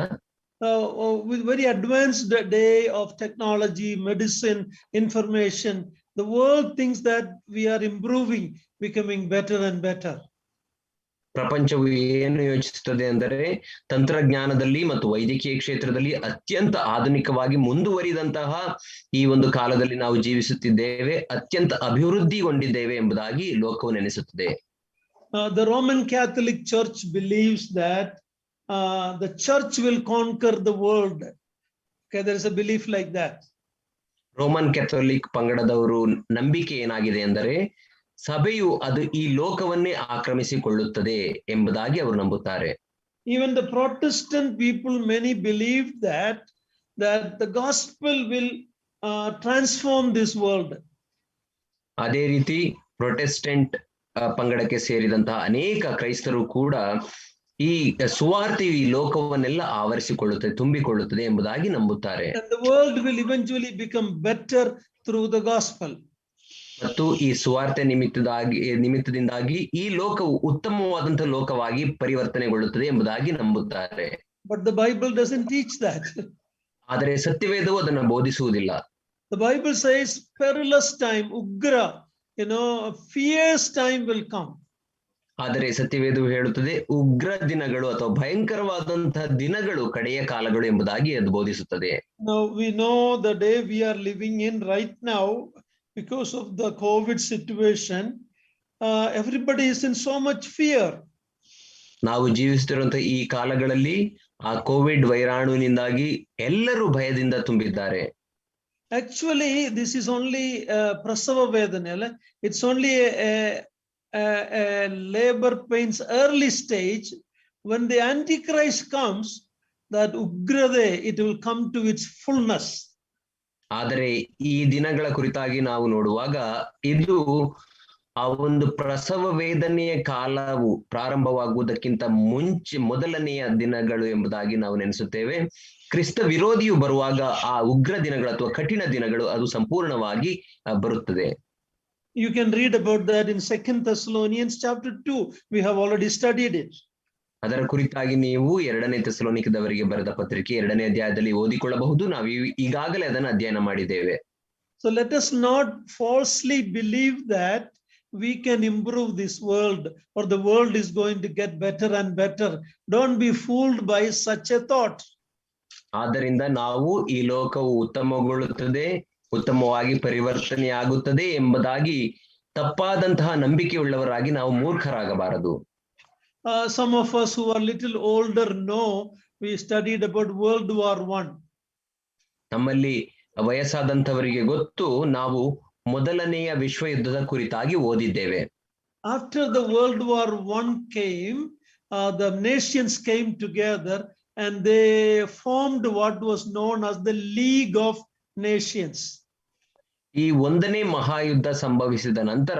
with very advanced day of technology, medicine, information, the world thinks that we are improving, becoming better and better. ಪ್ರಪಂಚವು ಏನು ಯೋಚಿಸುತ್ತದೆ ಅಂದರೆ ತಂತ್ರಜ್ಞಾನದಲ್ಲಿ ಮತ್ತು ವೈದ್ಯಕೀಯ ಕ್ಷೇತ್ರದಲ್ಲಿ ಅತ್ಯಂತ ಆಧುನಿಕವಾಗಿ ಮುಂದುವರಿದಂತಹ ಈ ಒಂದು ಕಾಲದಲ್ಲಿ ನಾವು ಜೀವಿಸುತ್ತಿದ್ದೇವೆ, ಅತ್ಯಂತ ಅಭಿವೃದ್ಧಿಗೊಂಡಿದ್ದೇವೆ ಎಂಬುದಾಗಿ ಲೋಕವು ನೆನೆಸುತ್ತದೆ. The Roman Catholic Church believes that the church will conquer the world. Okay, there is a belief like that. Roman Catholic ಪಂಗಡದವರು ನಂಬಿಕೆ ಏನಾಗಿದೆ ಅಂದರೆ ಸಭೆಯು ಅದು ಈ ಲೋಕವನ್ನೇ ಆಕ್ರಮಿಸಿಕೊಳ್ಳುತ್ತದೆ ಎಂಬುದಾಗಿ ಅವರು ನಂಬುತ್ತಾರೆ. Even the Protestant people, many believe that the gospel will transform this world. ಅದೇ ರೀತಿ ಪ್ರೊಟೆಸ್ಟೆಂಟ್ ಪಂಗಡಕ್ಕೆ ಸೇರಿದಂತಹ ಅನೇಕ ಕ್ರೈಸ್ತರು ಕೂಡ ಈ ಸುವಾರ್ತೆಯು ಈ ಲೋಕವನ್ನೆಲ್ಲ ಆವರಿಸಿಕೊಳ್ಳುತ್ತದೆ, ತುಂಬಿಕೊಳ್ಳುತ್ತದೆ ಎಂಬುದಾಗಿ ನಂಬುತ್ತಾರೆ. And the world will eventually become better through the gospel. ಮತ್ತು ಈ ಸುವಾರ್ತೆ ನಿಮಿತ್ತದಿಂದಾಗಿ ಈ ಲೋಕವು ಉತ್ತಮವಾದಂತಹ ಲೋಕವಾಗಿ ಪರಿವರ್ತನೆಗೊಳ್ಳುತ್ತದೆ ಎಂಬುದಾಗಿ ನಂಬುತ್ತಾರೆ. But the Bible doesn't teach that. ಆದರೆ ಸತ್ಯವೇದವು ಅದನ್ನು ಬೋಧಿಸುವುದಿಲ್ಲ. The Bible says perilous time, ugra, fierce time will come. ಆದರೆ ಸತ್ಯವೇದವು ಹೇಳುತ್ತದೆ ಉಗ್ರ ದಿನಗಳು ಅಥವಾ ಭಯಂಕರವಾದಂತಹ ದಿನಗಳು ಕಡೆಯ ಕಾಲಗಳು ಎಂಬುದಾಗಿ ಅದು ಬೋಧಿಸುತ್ತದೆ. Now we know the day we are living in right now. Because of the COVID situation, everybody is in so much fear. ನಾವು ಜೀವಿಸುತ್ತಿರುವಂತಹ ಈ ಕಾಲಗಳಲ್ಲಿ ಆ ಕೋವಿಡ್ ವೈರಾಣುವಿನಿಂದಾಗಿ ಎಲ್ಲರೂ ಭಯದಿಂದ ತುಂಬಿದ್ದಾರೆ. Actually, this is only prasava vedana. It's only a labor pains early stage. When the Antichrist comes, that ugrade, it will come to its fullness. ಆದರೆ ಈ ದಿನಗಳ ಕುರಿತಾಗಿ ನಾವು ನೋಡುವಾಗ ಇದು ಆ ಒಂದು ಪ್ರಸವ ವೇದನೆಯ ಕಾಲವು ಪ್ರಾರಂಭವಾಗುವುದಕ್ಕಿಂತ ಮೊದಲನೆಯ ದಿನಗಳು ಎಂಬುದಾಗಿ ನಾವು ನೆನೆಸುತ್ತೇವೆ. ಕ್ರಿಸ್ತ ವಿರೋಧಿಯು ಬರುವಾಗ ಆ ಉಗ್ರ ದಿನಗಳು ಅಥವಾ ಕಠಿಣ ದಿನಗಳು ಅದು ಸಂಪೂರ್ಣವಾಗಿ ಬರುತ್ತದೆ. You can read about that in 2 Thessalonians chapter 2. We have already studied it. ಅದರ ಕುರಿತಾಗಿ ನೀವು 2ನೇ ಥೆಸಲೋನಿಕದವರಿಗೆ ಬರೆದ ಪತ್ರಿಕೆ 2ನೇ ಅಧ್ಯಾಯದಲ್ಲಿ ಓದಿಕೊಳ್ಳಬಹುದು. ನಾವು ಈಗಾಗಲೇ ಅದನ್ನು ಅಧ್ಯಯನ ಮಾಡಿದ್ದೇವೆ. So let us not falsely believe that we can improve this world or the world is going to get better and better. Don't be fooled by such a thought. ಆದ್ದರಿಂದ ನಾವು ಈ ಲೋಕವು ಉತ್ತಮಗೊಳ್ಳುತ್ತದೆ, ಉತ್ತಮವಾಗಿ ಪರಿವರ್ತನೆಯಾಗುತ್ತದೆ ಎಂಬುದಾಗಿ ತಪ್ಪಾದಂತಹ ನಂಬಿಕೆಯುಳ್ಳವರಾಗಿ ನಾವು ಮೂರ್ಖರಾಗಬಾರದು. Some of us who are little older know we studied about World War I. ನಮ್ಮಲ್ಲಿ ವಯಸ್ಸಾದಂತವರಿಗೆ ಗೊತ್ತು, ನಾವು ಮೊದಲನೆಯ ವಿಶ್ವ ಯುದ್ಧದ ಕುರಿತಾಗಿ ಓದಿದ್ದೇವೆ. After the World War I came, the nations came together and they formed what was known as the League of Nations. ಈ ಒಂದನೇ ಮಹಾಯುದ್ಧ ಸಂಭವಿಸಿದ ನಂತರ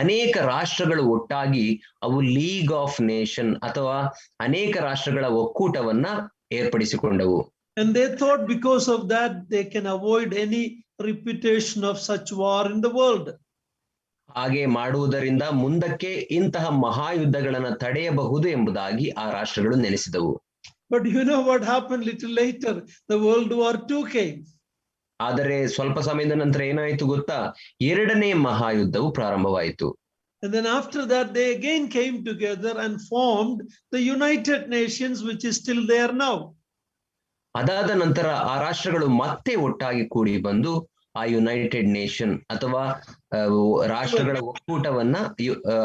ಅನೇಕ ರಾಷ್ಟ್ರಗಳು ಒಟ್ಟಾಗಿ ಅವು ಲೀಗ್ ಆಫ್ ನೇಷನ್ ಅಥವಾ ಅನೇಕ ರಾಷ್ಟ್ರಗಳ ಒಕ್ಕೂಟವನ್ನ ಏರ್ಪಡಿಸಿಕೊಂಡವು. And they thought because of that they can avoid any repetition of such war in the world. ಹಾಗೆ ಮಾಡುವುದರಿಂದ ಮುಂದಕ್ಕೆ ಇಂತಹ ಮಹಾಯುದ್ಧಗಳನ್ನ ತಡೆಯಬಹುದು ಎಂಬುದಾಗಿ ಆ ರಾಷ್ಟ್ರಗಳು ನೆನೆಸಿದವು. But you know what happened little later? The World War II came. ಆದರೆ ಸ್ವಲ್ಪ ಸಮಯದ ನಂತರ ಏನಾಯ್ತು ಗೊತ್ತಾ? ಎರಡನೇ ಮಹಾಯುದ್ಧವು ಪ್ರಾರಂಭವಾಯಿತು. And then after that they again came together and formed the United Nations, which is still there now. ಅದಾದ ನಂತರ ಆ ರಾಷ್ಟ್ರಗಳು ಮತ್ತೆ ಒಟ್ಟಾಗಿ ಕೂಡಿ ಬಂದು ಆ ಯುನೈಟೆಡ್ ನೇಷನ್ ಅಥವಾ ರಾಷ್ಟ್ರಗಳ ಒಕ್ಕೂಟವನ್ನ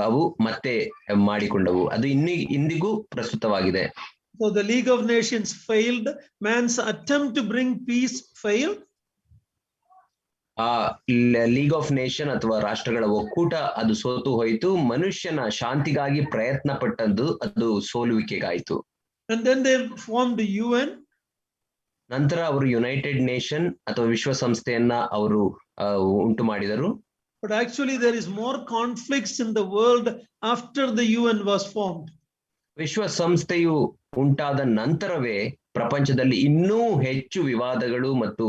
ಅವು ಮತ್ತೆ ಮಾಡಿಕೊಂಡವು. ಅದು ಇಂದಿಗೂ ಪ್ರಸ್ತುತವಾಗಿದೆ. So the League of Nations failed. Man's attempt to bring peace failed. ಆ ಲೀಗ್ ಆಫ್ ನೇಷನ್ ಅಥವಾ ರಾಷ್ಟ್ರಗಳ ಒಕ್ಕೂಟ ಅದು ಸೋತು ಹೋಯಿತು. ಮನುಷ್ಯನ ಶಾಂತಿಗಾಗಿ ಪ್ರಯತ್ನ ಪಟ್ಟದ್ದು ಅದು ಸೋಲುವಿಕೆಗಾಯಿತು. And then they formed the UN. ನಂತರ ಅವರು ಯುನೈಟೆಡ್ ನೇಷನ್ ಅಥವಾ ವಿಶ್ವಸಂಸ್ಥೆಯನ್ನ ಅವರು ಉಂಟು ಮಾಡಿದರು. But actually there is more conflicts in the world after the UN was formed. ವಿಶ್ವಸಂಸ್ಥೆಯು ಉಂಟಾದ ನಂತರವೇ ಪ್ರಪಂಚದಲ್ಲಿ ಇನ್ನೂ ಹೆಚ್ಚು ವಿವಾದಗಳು ಮತ್ತು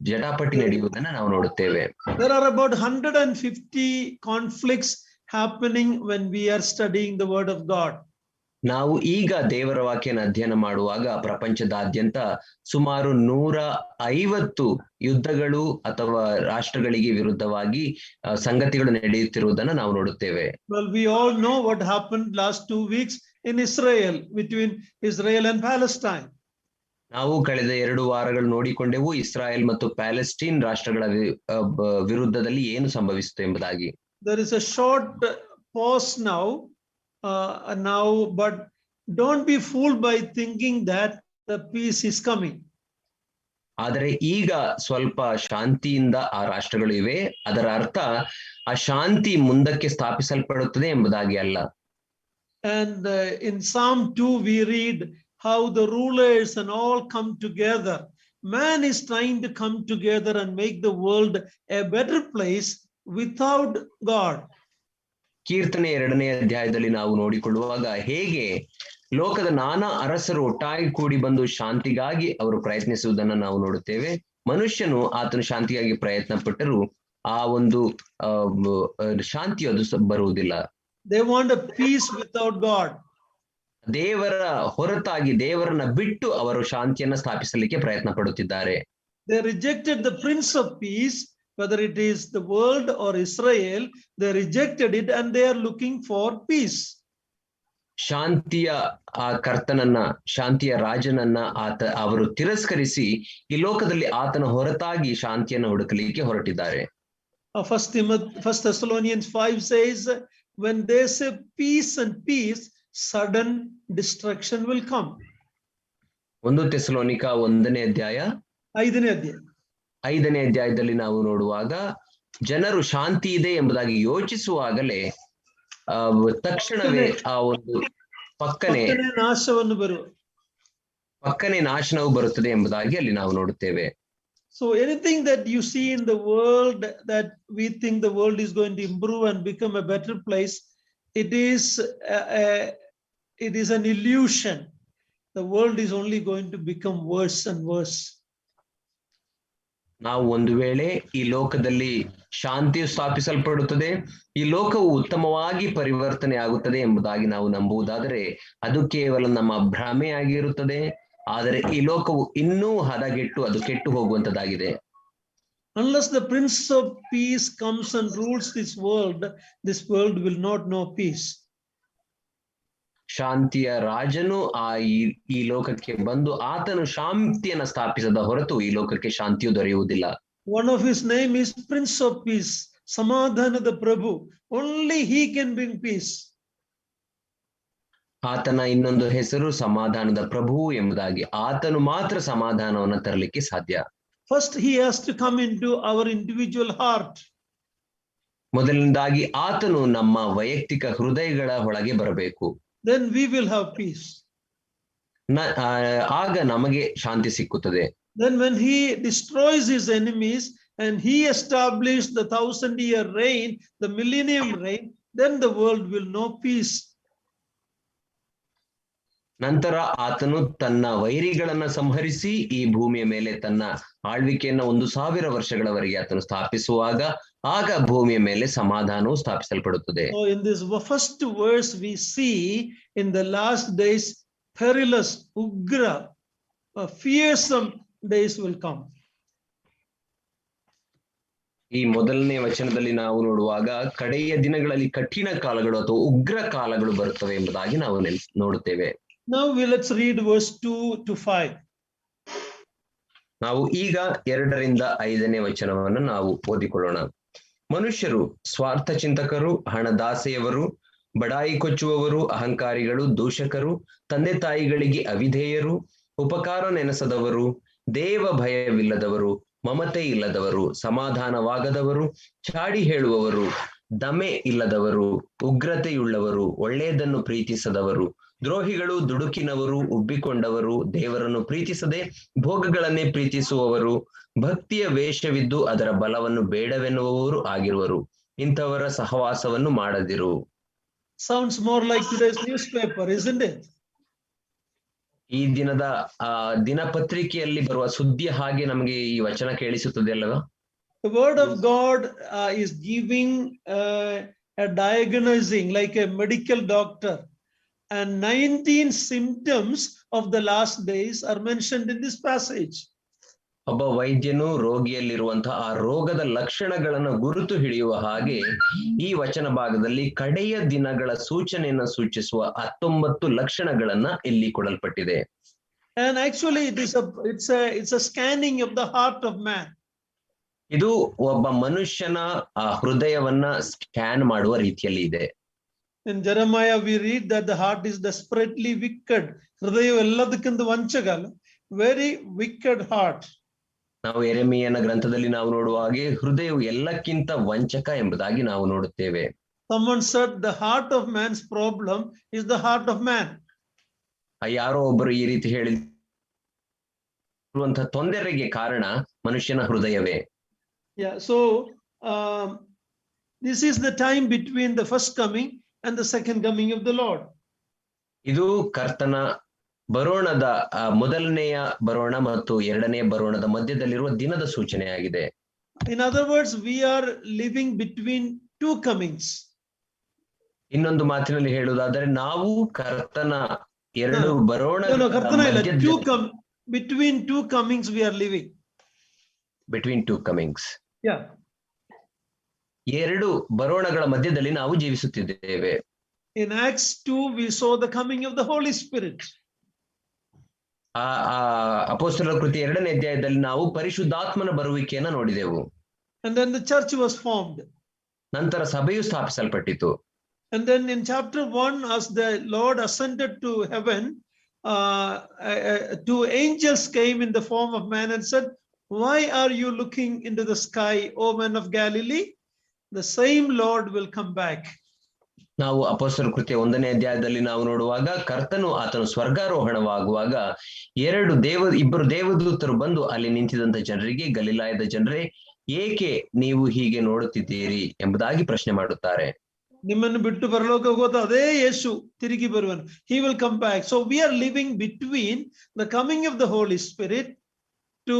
ಜಟಾಪಟಿ ನಡೆಯುವುದನ್ನು ನಾವು ನೋಡುತ್ತೇವೆ. There are about 150 conflicts happening when we are studying the word of God. ನಾವು ಈಗ ದೇವರ ವಾಕ್ಯನ ಅಧ್ಯಯನ ಮಾಡುವಾಗ ಪ್ರಪಂಚದಾದ್ಯಂತ ಸುಮಾರು 150 ಯುದ್ಧಗಳು ಅಥವಾ ರಾಷ್ಟ್ರಗಳಿಗೆ ವಿರುದ್ಧವಾಗಿ ಸಂಗತಿಗಳು ನಡೆಯುತ್ತಿರುವುದನ್ನು ನಾವು ನೋಡುತ್ತೇವೆ. Well, we all know what happened last 2 weeks in Israel, between Israel and Palestine. ನಾವು ಕಳೆದ 2 ವಾರಗಳು ನೋಡಿಕೊಂಡೆವು ಇಸ್ರಾಯೇಲ್ ಮತ್ತು ಪ್ಯಾಲೆಸ್ಟೈನ್ ರಾಷ್ಟ್ರಗಳ ವಿರುದ್ಧದಲ್ಲಿ ಏನು ಸಂಭವಿಸಿತು ಎಂಬುದಾಗಿ. There is a short pause now, but don't be fooled by thinking that the peace is coming. ಆದರೆ ಈಗ ಸ್ವಲ್ಪ ಶಾಂತಿಯಿಂದ ಆ ರಾಷ್ಟ್ರಗಳು ಇವೆ, ಅದರ ಅರ್ಥ ಆ ಶಾಂತಿ ಮುಂದಕ್ಕೆ ಸ್ಥಾಪಿಸಲ್ಪಡುತ್ತದೆ ಎಂಬುದಾಗಿ ಅಲ್ಲ. And in Psalm 2 we read how the rulers and all come together. Man is trying to come together and make the world a better place without God. ಕೀರ್ತನೆ 2ನೇ ಅಧ್ಯಾಯದಲ್ಲಿ ನಾವು ನೋಡಿಕೊಳ್ಳುವಾಗ ಹೇಗೆ ಲೋಕದ ನಾನಾ ಅರಸರು ಒಟ್ಟಾಗಿ ಕೂಡಿ ಬಂದು ಶಾಂತಿಗಾಗಿ ಅವರು ಪ್ರಯತ್ನಿಸುವುದನ್ನು ನಾವು ನೋಡುತ್ತೇವೆ. ಮನುಷ್ಯನು ಆತನು ಶಾಂತಿಗಾಗಿ ಪ್ರಯತ್ನ ಪಟ್ಟರು ಆ ಒಂದು ಶಾಂತಿ ಅದು ಬರುವುದಿಲ್ಲ. They want a peace without God. ದೇವರ ಹೊರತಾಗಿ ದೇವರನ್ನ ಬಿಟ್ಟು ಅವರು ಶಾಂತಿಯನ್ನ ಸ್ಥಾಪಿಸಲಿಕ್ಕೆ ಪ್ರಯತ್ನ ಪಡುತ್ತಿದ್ದಾರೆ. They rejected the Prince of Peace, whether it is the world or Israel. They rejected it and they are looking for peace. ಶಾಂತಿಯ ಆ ಕರ್ತನನ್ನ, ಶಾಂತಿಯ ರಾಜನನ್ನ ಅವರು ತಿರಸ್ಕರಿಸಿ ಈ ಲೋಕದಲ್ಲಿ ಆತನ ಹೊರತಾಗಿ ಶಾಂತಿಯನ್ನು ಹುಡುಕಲಿಕ್ಕೆ ಹೊರಟಿದ್ದಾರೆ. First Thessalonians 5 says, when they say peace and peace, sudden destruction will come. 1 Thessalonica 1ನೇ ಅಧ್ಯಾಯ 5ನೇ ಅಧ್ಯಾಯದಲ್ಲಿ ನಾವು ನೋಡುವಾಗ ಜನರು ಶಾಂತಿ ಇದೆ ಎಂಬುದಾಗಿ ಯೋಚಿಸುವಾಗಲೇ ತಕ್ಷಣವೇ ಆ ಒಂದು ಪಕ್ಕನೆ ನಾಶನವು ಬರುತ್ತದೆ ಎಂಬುದಾಗಿ ಅಲ್ಲಿ ನಾವು ನೋಡುತ್ತೇವೆ. So anything that you see in the world that we think the world is going to improve and become a better place, it is an illusion. The world is only going to become worse and worse. ನಾವು ಒಂದು ವೇಳೆ ಈ ಲೋಕದಲ್ಲಿ ಶಾಂತಿಯು ಸ್ಥಾಪಿಸಲ್ಪಡುತ್ತದೆ, ಈ ಲೋಕವು ಉತ್ತಮವಾಗಿ ಪರಿವರ್ತನೆ ಆಗುತ್ತದೆ ಎಂಬುದಾಗಿ ನಾವು ನಂಬುವುದಾದರೆ ಅದು ಕೇವಲ ನಮ್ಮ ಭ್ರಮೆಯಾಗಿರುತ್ತದೆ. ಆದರೆ ಈ ಲೋಕವು ಇನ್ನೂ ಹದಗೆಟ್ಟು ಅದು ಕೆಟ್ಟು ಹೋಗುವಂತದ್ದಾಗಿದೆ. Unless the Prince of Peace comes and rules this world will not know peace. ಶಾಂತಿಯ ರಾಜನು ಈ ಲೋಕಕ್ಕೆ ಬಂದು ಆತನು ಶಾಂತಿಯನ್ನು ಸ್ಥಾಪಿಸದ ಹೊರತು ಈ ಲೋಕಕ್ಕೆ ಶಾಂತಿಯು ದೊರೆಯುವುದಿಲ್ಲ. One of his name is Prince of Peace. ಸಮಾಧಾನದ ಪ್ರಭು. Only he can bring peace. ಆತನ ಇನ್ನೊಂದು ಹೆಸರು ಸಮಾಧಾನದ ಪ್ರಭು ಎಂಬುದಾಗಿ. ಆತನು ಮಾತ್ರ ಸಮಾಧಾನವನ್ನು ತರಲಿಕ್ಕೆ ಸಾಧ್ಯ. First he has to come into our individual heart. ಮೊದಲನೇದಾಗಿ ಆತನು ನಮ್ಮ ವೈಯಕ್ತಿಕ ಹೃದಯಗಳ ಒಳಗೆ ಬರಬೇಕು. Then we will have peace. ಆಗ ನಮಗೆ ಶಾಂತಿ ಸಿಕ್ಕುತ್ತದೆ. Then when he destroys his enemies and he established the 1,000-year reign, the millennium reign, then the world will know peace. ನಂತರ ಆತನು ತನ್ನ ವೈರಿಗಳನ್ನ ಸಂಹರಿಸಿ ಈ ಭೂಮಿಯ ಮೇಲೆ ತನ್ನ ಆಳ್ವಿಕೆಯನ್ನ 1,000 ವರ್ಷಗಳವರೆಗೆ ಆತನು ಸ್ಥಾಪಿಸುವಾಗ ಆಗ ಭೂಮಿಯ ಮೇಲೆ ಸಮಾಧಾನವು ಸ್ಥಾಪಿಸಲ್ಪಡುತ್ತದೆ. So in this first verse we see in the last days perilous, ugra, fearsome days will come. ಈ ಮೊದಲನೇ ವಚನದಲ್ಲಿ ನಾವು ನೋಡುವಾಗ ಕಡೆಯ ದಿನಗಳಲ್ಲಿ ಕಠಿಣ ಕಾಲಗಳು ಅಥವಾ ಉಗ್ರ ಕಾಲಗಳು ಬರುತ್ತವೆ ಎಂಬುದಾಗಿ ನಾವು ನೋಡುತ್ತೇವೆ. Now let's read verse 2 to 5. ನಾವು ಈಗ 2ರಿಂದ 5ನೇ ವಚನವನ್ನು ನಾವು ಓದಿಕೊಳ್ಳೋಣ. ಮನುಷ್ಯರು ಸ್ವಾರ್ಥ ಚಿಂತಕರು, ಹಣದಾಸೆಯವರು, ಬಡಾಯಿ ಕೊಚ್ಚುವವರು, ಅಹಂಕಾರಿಗಳು, ದೂಷಕರು, ತಂದೆ ತಾಯಿಗಳಿಗೆ ಅವಿಧೇಯರು, ಉಪಕಾರ ನೆನೆಸದವರು, ದೇವ ಭಯವಿಲ್ಲದವರು, ಮಮತೆ ಇಲ್ಲದವರು, ಸಮಾಧಾನವಾಗದವರು, ಚಾಡಿ ಹೇಳುವವರು, ದಮೆ ಇಲ್ಲದವರು, ಉಗ್ರತೆಯುಳ್ಳವರು, ಒಳ್ಳೆಯದನ್ನು ಪ್ರೀತಿಸದವರು, ದ್ರೋಹಿಗಳು, ದುಡುಕಿನವರು, ಉಬ್ಬಿಕೊಂಡವರು, ದೇವರನ್ನು ಪ್ರೀತಿಸದೆ ಭೋಗಗಳನ್ನೇ ಪ್ರೀತಿಸುವವರು, ಭಕ್ತಿಯ ವೇಷವಿದ್ದು ಅದರ ಬಲವನ್ನು ಬೇಡವೆನ್ನುವವರು ಆಗಿರುವರು. ಇಂಥವರ ಸಹವಾಸವನ್ನು ಮಾಡದಿರು. Sounds more like today's newspaper, isn't it? ಈ ದಿನದ ದಿನಪತ್ರಿಕೆಯಲ್ಲಿ ಬರುವ ಸುದ್ದಿ ಹಾಗೆ ನಮಗೆ ಈ ವಚನ ಕೇಳಿಸುತ್ತದೆ ಅಲ್ಲವಾ? The word of God is giving a diagnosing like a medical doctor, and 19 symptoms of the last days are mentioned in this passage. ಒಬ್ಬ ವೈದ್ಯನು ರೋಗಿಯಲ್ಲಿರುವಂತಹ ಆ ರೋಗದ ಲಕ್ಷಣಗಳನ್ನು ಗುರುತು ಹಿಡಿಯುವ ಹಾಗೆ ಈ ವಚನ ಭಾಗದಲ್ಲಿ ಕಡೆಯ ದಿನಗಳ ಸೂಚನೆಯನ್ನು ಸೂಚಿಸುವ 19 ಲಕ್ಷಣಗಳನ್ನ ಇಲ್ಲಿ ಕೊಡಲ್ಪಟ್ಟಿದೆ. And actually it's a scanning of the heart of man. ಇದು ಒಬ್ಬ ಮನುಷ್ಯನ ಆ ಹೃದಯವನ್ನ ಸ್ಕ್ಯಾನ್ ಮಾಡುವ ರೀತಿಯಲ್ಲಿ ಇದೆ. In Jeremiah we read that the heart is desperately wicked. ಹೃದಯವು ಎಲ್ಲದಕ್ಕಿಂತ ವಂಚಕ, very wicked heart. ನಾವು ಯೆರೆಮೀಯನ ಗ್ರಂಥದಲ್ಲಿ ನಾವು ನೋಡುವ ಹಾಗೆ ಹೃದಯವು ಎಲ್ಲಕ್ಕಿಂತ ವಂಚಕ ಎಂಬುದಾಗಿ ನಾವು ನೋಡುತ್ತೇವೆ. Someone said the heart of man's problem is the heart of man. ಯಾರೋ ಒಬ್ಬರು ಈ ರೀತಿ ಹೇಳಿರುವಂತಹ ತೊಂದರೆಗೆ ಕಾರಣ ಮನುಷ್ಯನ ಹೃದಯವೇ. Yeah, so this is the time between the first coming and the second coming of the Lord. ಇದು ಕರ್ತನ ಬರೋಣದ ಮೊದಲನೆಯ ಬರೋಣ ಮತ್ತು 2ನೇ ಬರೋಣದ ಮಧ್ಯದಲ್ಲಿರುವ ದಿನದ ಸೂಚನೆಯಾಗಿದೆ. In other words, we are living between two comings. ಇನ್ನೊಂದು ಮಾತಿನಲ್ಲಿ ಹೇಳುವುದಾದರೆ ನಾವು ಕರ್ತನ 2 ಬರೋಣ between two comings we are living. Between two comings. Yeah. 2 ಬರೋಣಗಳ ಮಧ್ಯದಲ್ಲಿ ನಾವು ಜೀವಿಸುತ್ತಿದ್ದೇವೆ. In Acts 2 we saw the coming of the Holy Spirit. ಅಪೊಸ್ತಲರ ಕೃತಿ 2ನೇ ಅಧ್ಯಾಯದಲ್ಲಿ ನಾವು ಪರಿಶುದ್ಧಾತ್ಮನ ಬರುವಿಕೆಯನ್ನು ನೋಡಿದೆವು. And then the church was formed. ನಂತರ ಸಭೆಯು ಸ್ಥಾಪಿಸಲ್ಪಟ್ಟಿತು. And then in chapter 1, as the Lord ascended to heaven, 2 angels came in the form of man and said, "Why are you looking into the sky, O men of Galilee? The same Lord will come back." ನಾವು ಅಪೊಸ್ತಲರ ಕೃತ್ಯ 1ನೇ ಅಧ್ಯಾಯದಲ್ಲಿ ನಾವು ನೋಡುವಾಗ ಕರ್ತನು ಆತನು ಸ್ವರ್ಗಾರೋಹಣವಾಗುವಾಗ ಇಬ್ಬರು ದೇವದೂತರು ಬಂದು ಅಲ್ಲಿ ನಿಂತಿದ್ದಂತ ಜನರಿಗೆ, ಗಲಿಲಾಯದ ಜನರೇ, ಏಕೆ ನೀವು ಹೀಗೆ ನೋಡುತ್ತಿದ್ದೀರಿ ಎಂಬುದಾಗಿ ಪ್ರಶ್ನೆ ಮಾಡುತ್ತಾರೆ. ನಿಮ್ಮನ್ನು ಬಿಟ್ಟು ಪರಲೋಕ ಹೋದ ಅದೇ ಯೇಸು ತಿರುಗಿ ಬರುವನು. He will come back. So we are living between the coming of the Holy Spirit to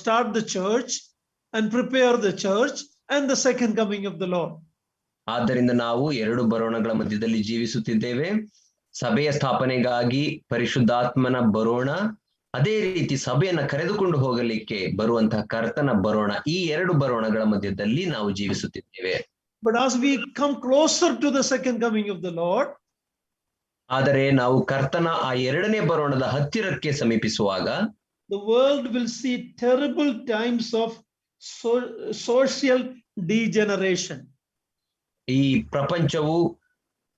start the church and prepare the church and the second coming of the Lord. ಆದ್ದರಿಂದ ನಾವು 2 ಬರೋಣಗಳ ಮಧ್ಯದಲ್ಲಿ ಜೀವಿಸುತ್ತಿದ್ದೇವೆ. ಸಭೆಯ ಸ್ಥಾಪನೆಗಾಗಿ ಪರಿಶುದ್ಧಾತ್ಮನ ಬರೋಣ, ಅದೇ ರೀತಿ ಸಭೆಯನ್ನ ಕರೆದುಕೊಂಡು ಹೋಗಲಿಕ್ಕೆ ಬರುವಂತಹ ಕರ್ತನ ಬರೋಣ, ಈ 2 ಬರೋಣಗಳ ಮಧ್ಯದಲ್ಲಿ ನಾವು ಜೀವಿಸುತ್ತಿದ್ದೇವೆ. But as we come closer to the second coming of the Lord, ಆದರೆ ನಾವು ಕರ್ತನ ಆ 2ನೇ ಬರೋಣದ ಹತ್ತಿರಕ್ಕೆ ಸಮೀಪಿಸುವಾಗ the world will see terrible times of social degeneration. ಈ ಪ್ರಪಂಚವು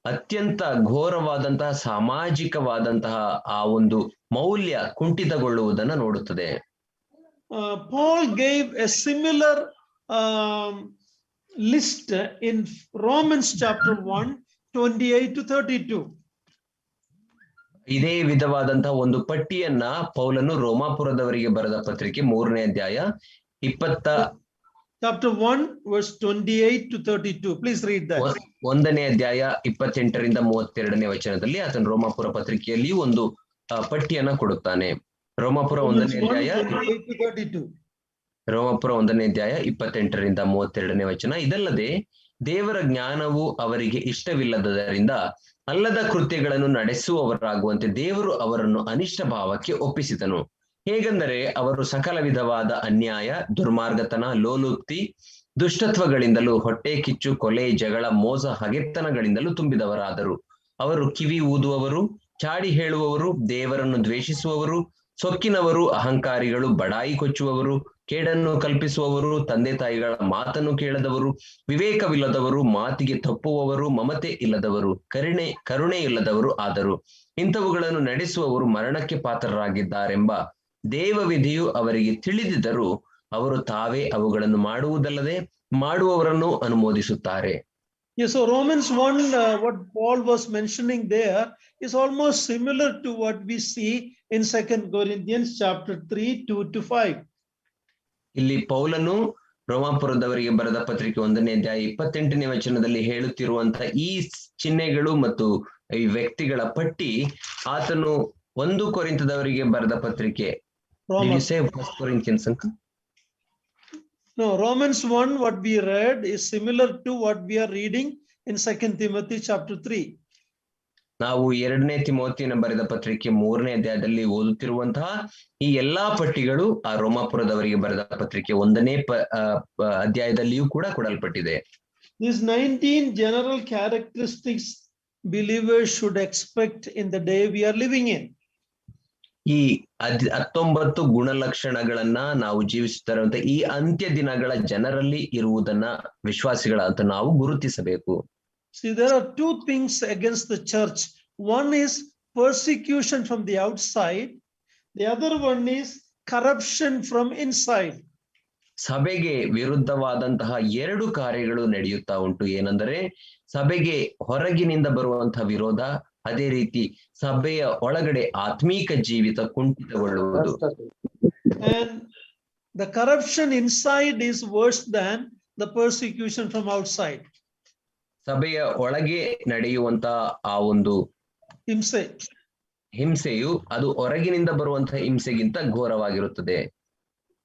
ಅತ್ಯಂತ ಘೋರವಾದಂತಹ ಸಾಮಾಜಿಕವಾದಂತಹ ಆ ಒಂದು ಮೌಲ್ಯ ಕುಂಠಿತಗೊಳ್ಳುವುದನ್ನು ನೋಡುತ್ತದೆ. Paul gave a similar list in Romans chapter 1, 28 to 32. ಇದೇ ವಿಧವಾದಂತಹ ಒಂದು ಪಟ್ಟಿಯನ್ನ ಪೌಲನು ರೋಮಾಪುರದವರಿಗೆ ಬರೆದ ಪತ್ರಿಕೆ 3ನೇ ಅಧ್ಯಾಯ chapter 1 verse 28 to 32. Please read that. 1ನೇ ಅಧ್ಯಾಯ 28ರಿಂದ 32ನೇ ವಚನದಲ್ಲಿ ಆತನು ರೋಮಾಪುರ ಪತ್ರಿಕೆಯಲ್ಲಿ ಒಂದು ಪಟ್ಟಿಯನ್ನ ಕೊಡುತ್ತಾನೆ. ರೋಮಾಪುರ 1ನೇ ಅಧ್ಯಾಯ 28ರಿಂದ 32ನೇ ವಚನ. ಇದಲ್ಲದೆ ದೇವರ ಜ್ಞಾನವು ಅವರಿಗೆ ಇಷ್ಟವಿಲ್ಲದರಿಂದ ಅಲ್ಲದ ಕೃತ್ಯಗಳನ್ನು ನಡೆಸುವವರಾಗುವಂತೆ ದೇವರು ಅವರನ್ನು ಅನಿಷ್ಟ ಭಾವಕ್ಕೆ ಒಪ್ಪಿಸಿದನು. ಹೇಗೆಂದರೆ ಅವರು ಸಕಲ ವಿಧವಾದ ಅನ್ಯಾಯ, ದುರ್ಮಾರ್ಗತನ, ಲೋಲುಪ್ತಿ, ದುಷ್ಟತ್ವಗಳಿಂದಲೂ, ಹೊಟ್ಟೆ ಕಿಚ್ಚು, ಕೊಲೆ, ಜಗಳ, ಮೋಸ, ಹಗೆತನಗಳಿಂದಲೂ ತುಂಬಿದವರಾದರು. ಅವರು ಕಿವಿ ಊದುವವರು, ಚಾಡಿ ಹೇಳುವವರು, ದೇವರನ್ನು ದ್ವೇಷಿಸುವವರು, ಸೊಕ್ಕಿನವರು, ಅಹಂಕಾರಿಗಳು, ಬಡಾಯಿ ಕೊಚ್ಚುವವರು, ಕೇಡನ್ನು ಕಲ್ಪಿಸುವವರು, ತಂದೆ ತಾಯಿಗಳ ಮಾತನ್ನು ಕೇಳದವರು, ವಿವೇಕವಿಲ್ಲದವರು, ಮಾತಿಗೆ ತಪ್ಪುವವರು, ಮಮತೆ ಇಲ್ಲದವರು, ಕರುಣೆ ಇಲ್ಲದವರು ಆದರು. ಇಂಥವುಗಳನ್ನು ನಡೆಸುವವರು ಮರಣಕ್ಕೆ ಪಾತ್ರರಾಗಿದ್ದಾರೆಂಬ ದೇವವಿಧಿಯು ಅವರಿಗೆ ತಿಳಿದಿದ್ದರೂ ಅವರು ತಾವೇ ಅವುಗಳನ್ನು ಮಾಡುವುದಲ್ಲದೆ ಮಾಡುವವರನ್ನು ಅನುಮೋದಿಸುತ್ತಾರೆ. Yes, so Romans 1, what Paul was mentioning there is almost similar to what we see in 2 Corinthians chapter 3, 2 to 5. ಇಲ್ಲಿ ಪೌಲನು ರೋಮಾಪುರದವರಿಗೆ ಬರೆದ ಪತ್ರಿಕೆ 1ನೇ ಅಧ್ಯಾಯ 28ನೇ ವಚನದಲ್ಲಿ ಹೇಳುತ್ತಿರುವಂತಹ ಈ ಚಿಹ್ನೆಗಳು ಮತ್ತು ಈ ವ್ಯಕ್ತಿಗಳ ಪಟ್ಟಿ ಆತನು 1 ಕೊರಿಂಥದವರಿಗೆ ಬರೆದ ಪತ್ರಿಕೆ. No, Romans 1 what we read is similar to what we are reading in 2 Timothy chapter 3. ನಾವು 2ನೇ ತಿಮೋತಿಯನ ಬರೆದ ಪತ್ರಿಕೆ 3ನೇ ಅಧ್ಯಾಯದಲ್ಲಿ ಓದುತ್ತಿರುವಂತಹ ಈ ಎಲ್ಲಾ ಪಟ್ಟಿಗಳು ಆ ರೋಮಾಪುರದವರಿಗೆ ಬರೆದ ಪತ್ರಿಕೆ 1ನೇ ಅಧ್ಯಾಯದಲ್ಲಿಯೂ ಕೂಡ ಕೊಡಲ್ಪಟ್ಟಿದೆ. These 19 general characteristics believers should expect in the day we are living in. ಈ 19 ಗುಣಲಕ್ಷಣಗಳನ್ನ ನಾವು ಜೀವಿಸುತ್ತಿರುವಂತ ಈ ಅಂತ್ಯ ದಿನಗಳ ಜನರಲ್ಲಿ ಇರುವುದನ್ನ ವಿಶ್ವಾಸಿಗಳ ಅಂತ ನಾವು ಗುರುತಿಸಬೇಕು. See, there are two things against the church. One is persecution from the outside. The other one is corruption from inside. ಸಭೆಗೆ ವಿರುದ್ಧವಾದಂತಹ 2 ಕಾರ್ಯಗಳು ನಡೆಯುತ್ತಾ ಉಂಟು. ಏನೆಂದರೆ ಸಭೆಗೆ ಹೊರಗಿನಿಂದ ಬರುವಂತಹ ವಿರೋಧ, ಅದೇ ರೀತಿ ಸಭೆಯ ಒಳಗಡೆ ಆತ್ಮೀಕ ಜೀವಿತ ಕುಂಠಿತಗೊಳ್ಳುವುದು. And the corruption inside is worse than the persecution from outside. ಸಭೆಯ ಒಳಗೆ ನಡೆಯುವಂತ ಆ ಒಂದು ಹಿಂಸೆಯು ಅದು ಹೊರಗಿನಿಂದ ಬರುವಂತಹ ಹಿಂಸೆಗಿಂತ ಘೋರವಾಗಿರುತ್ತದೆ.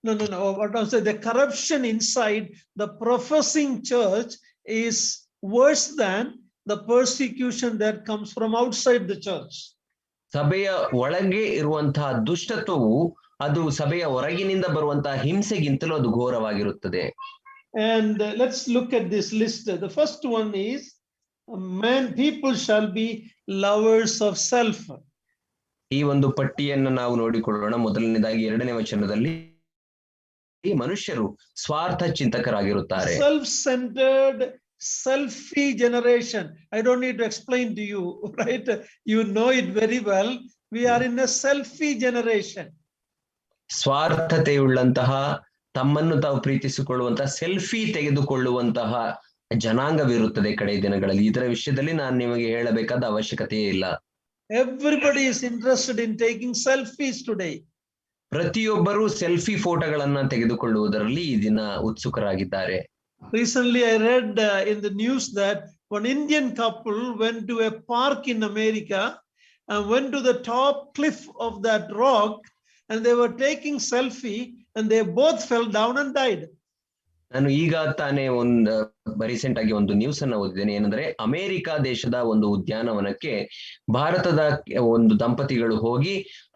No. What I'm saying, the corruption inside the professing church is worse than the persecution that comes from outside the church. ಸಭೆಯ ಒಳಗೆ ಇರುವಂತಹ ದುಷ್ಟತ್ವವು ಅದು ಸಭೆಯ ಹೊರಗಿನಿಂದ ಬರುವಂತಹ ಹಿಂಸೆಗಿಂತಲೂ ಅದು ಘೋರವಾಗಿರುತ್ತದೆ. And let's look at this list. The first one is people shall be lovers of self. ಈ ಒಂದು ಪಟ್ಟಿಯನ್ನು ನಾವು ನೋಡಿಕೊಳ್ಳೋಣ. ಮೊದಲನೇದಾಗಿ 2ನೇ ವಚನದಲ್ಲಿ ಮನುಷ್ಯರು ಸ್ವಾರ್ಥ ಚಿಂತಕರಾಗಿರುತ್ತಾರೆ. Self-centered, selfie generation. I don't need to explain to you, right? You know it very well. We are in a selfie generation. ಸ್ವಾರ್ಥತೆಯುಳ್ಳಂತಹ, ತಮ್ಮನ್ನು ತಾವು ಪ್ರೀತಿಸಿಕೊಳ್ಳುವಂತಹ, ಸೆಲ್ಫಿ ತೆಗೆದುಕೊಳ್ಳುವಂತಹ ಜನಾಂಗವಿರುತ್ತದೆ ಕಡೆ ದಿನಗಳಲ್ಲಿ. ಇದರ ವಿಷಯದಲ್ಲಿ ನಾನು ನಿಮಗೆ ಹೇಳಬೇಕಾದ ಅವಶ್ಯಕತೆಯೇ ಇಲ್ಲ. Everybody is interested in taking selfies today. ಪ್ರತಿಯೊಬ್ಬರು ಸೆಲ್ಫಿ ಫೋಟೋಗಳನ್ನ ತೆಗೆದುಕೊಳ್ಳುವುದರಲ್ಲಿ ಈ ದಿನ ಉತ್ಸುಕರಾಗಿದ್ದಾರೆ. Recently I read in the news that one Indian couple went to a park in America and went to the top cliff of that rock and they were taking selfie and they both fell down and died. ನಾನು ಈಗ ತಾನೇ ಒಂದು recent ಆಗಿ ಒಂದು news ಅನ್ನ ಓದಿದ್ದೇನೆ. ಏನಂದ್ರೆ America ದೇಶದ ಒಂದು ಉದ್ಯಾನವನಕ್ಕೆ ಭಾರತದ ಒಂದು ದಂಪತಿಗಳು ಹೋಗಿ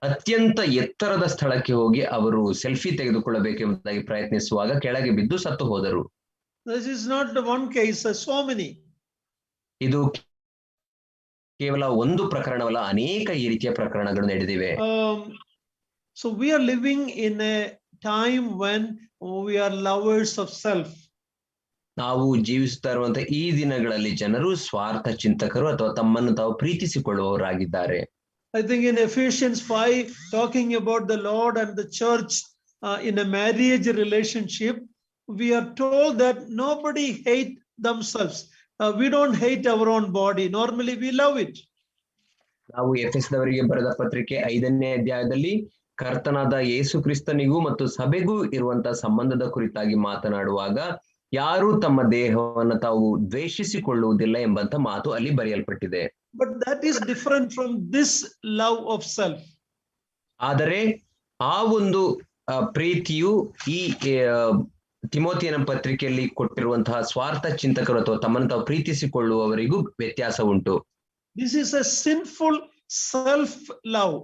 ಅತ್ಯಂತ ಎತ್ತರದ ಸ್ಥಳಕ್ಕೆ ಹೋಗಿ ಅವರು ಸೆಲ್ಫಿ ತೆಗೆದುಕೊಳ್ಳಬೇಕೆಂಬುದಾಗಿ ಪ್ರಯತ್ನಿಸುವಾಗ ಕೆಳಗೆ ಬಿದ್ದು ಸತ್ತು ಹೋದರು. This is not the one case, so many. ಇದು ಕೇವಲ ಒಂದು ಪ್ರಕರಣವಲ್ಲ, ಅನೇಕ ಈ ರೀತಿಯ ಪ್ರಕರಣಗಳು ನಡೆದಿವೆ. So we are living in a time when we are lovers of self. ನಾವು ಜೀವಿಸುತ್ತಾ ಇರುವಂತಹ ಈ ದಿನಗಳಲ್ಲಿ ಜನರು ಸ್ವಾರ್ಥ ಚಿಂತಕರು ಅಥವಾ ತಮ್ಮನ್ನು ತಾವು ಪ್ರೀತಿಸಿಕೊಳ್ಳುವವರಾಗಿದ್ದಾರೆ. I think in Ephesians 5, talking about the Lord and the church in a marriage relationship, we are told that nobody hate themselves. We don't hate our own body. Normally we love it. ನಾವು ಎಫೆಸದವರಿಗೆ ಬರೆದ ಪತ್ರಿಕೆ 5ನೇ ಅಧ್ಯಾಯದಲ್ಲಿ ಕರ್ತನಾದ ಯೇಸು ಕ್ರಿಸ್ತನಿಗೂ ಮತ್ತು ಸಭೆಗೂ ಇರುವಂತಹ ಸಂಬಂಧದ ಕುರಿತಾಗಿ ಮಾತನಾಡುವಾಗ ಯಾರು ತಮ್ಮ ದೇಹವನ್ನು ತಾವು ದ್ವೇಷಿಸಿಕೊಳ್ಳುವುದಿಲ್ಲ ಎಂಬಂತ ಮಾತು ಅಲ್ಲಿ ಬರೆಯಲ್ಪಟ್ಟಿದೆ. But that is different from this love of self. ಆದರೆ ಆ ಒಂದು ಪ್ರೀತಿಯು ಈ ತಿಮೋಥಿಯನ ಪತ್ರಿಕೆಯಲ್ಲಿ ಕೊಟ್ಟಿರುವಂತಹ ಸ್ವಾರ್ಥ ಚಿಂತಕರು ಅಥವಾ ತಮ್ಮನ್ನು ತಾವು ಪ್ರೀತಿಸಿಕೊಳ್ಳುವವರಿಗೂ ವ್ಯತ್ಯಾಸ ಉಂಟು. This is a sinful self love.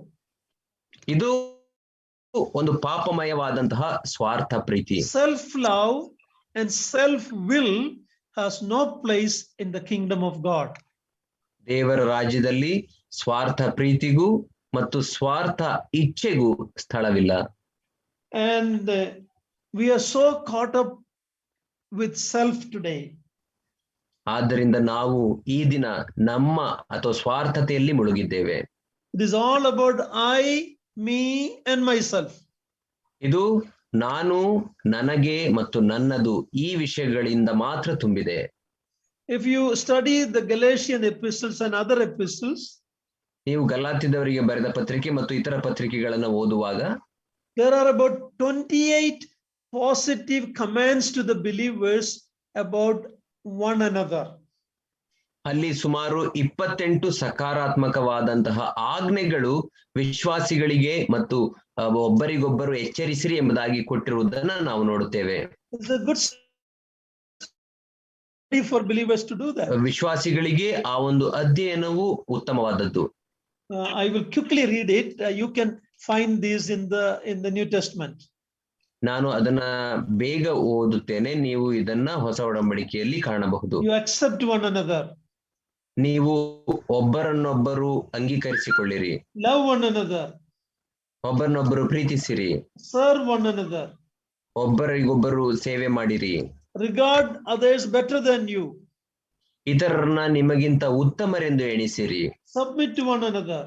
ಇದು ಒಂದು ಪಾಪಮಯವಾದಂತಹ ಸ್ವಾರ್ಥ ಪ್ರೀತಿ. Self love and self will has no place in the kingdom of God. ದೇವರ ರಾಜ್ಯದಲ್ಲಿ ಸ್ವಾರ್ಥ ಪ್ರೀತಿಗೂ ಮತ್ತು ಸ್ವಾರ್ಥ ಇಚ್ಛೆಗೂ ಸ್ಥಳವಿಲ್ಲ. And we are so caught up with self today. ಆದ್ದರಿಂದ ನಾವು ಈ ದಿನ ನಮ್ಮ ಅಥವಾ ಸ್ವಾರ್ಥತೆಯಲ್ಲಿ ಮುಳುಗಿದ್ದೇವೆ. It is all about I, me and myself. ಇದು ನಾನು, ನನಗೆ ಮತ್ತು ನನ್ನದು ಈ ವಿಷಯಗಳಿಂದ ಮಾತ್ರ ತುಂಬಿದೆ. If you study the Galatian epistles and other epistles, ನೀವು ಗಲಾತ್ಯದವರಿಗೆ ಬರೆದ ಪತ್ರಿಕೆ ಮತ್ತು ಇತರ ಪತ್ರಿಕೆಗಳನ್ನು ಓದುವಾಗ there are about 28 positive commands to the believers about one another. ಅಲ್ಲಿ ಸುಮಾರು 28 ಸಕಾರಾತ್ಮಕವಾದಂತಹ ಆಜ್ಞೆಗಳು ವಿಶ್ವಾಸಿಗಳಿಗೆ ಮತ್ತು ಒಬ್ಬರಿಗೊಬ್ಬರು ಎಚ್ಚರಿಸಿರಿ ಎಂಬುದಾಗಿ ಕೊಟ್ಟಿರುವುದನ್ನ ನಾವು ನೋಡುತ್ತೇವೆ. It's a good study for believers to do that. ವಿಶ್ವಾಸಿಗಳಿಗೆ ಆ ಒಂದು ಅಧ್ಯಯನವು ಉತ್ತಮವಾದದ್ದು. I will quickly read it. You can find these in the New Testament. ನಾನು ಅದನ್ನ ಬೇಗ ಓದುತ್ತೇನೆ, ನೀವು ಇದನ್ನ ಹೊಸ ಒಡಂಬಡಿಕೆಯಲ್ಲಿ ಕಾಣಬಹುದು. You accept one another. ನೀವು ಒಬ್ಬರನ್ನೊಬ್ಬರು ಅಂಗೀಕರಿಸಿಕೊಳ್ಳಿರಿ. Love one another. ಒಬ್ಬರನ್ನೊಬ್ಬರು ಪ್ರೀತಿಸಿರಿ. Serve one another. ಒಬ್ಬರಿಗೊಬ್ಬರು ಸೇವೆ ಮಾಡಿರಿ. Regard others better than you. ಇತರರನ್ನ ನಿಮಗಿಂತ ಉತ್ತಮರೆಂದು ಎಣಿಸಿರಿ. Submit to one another.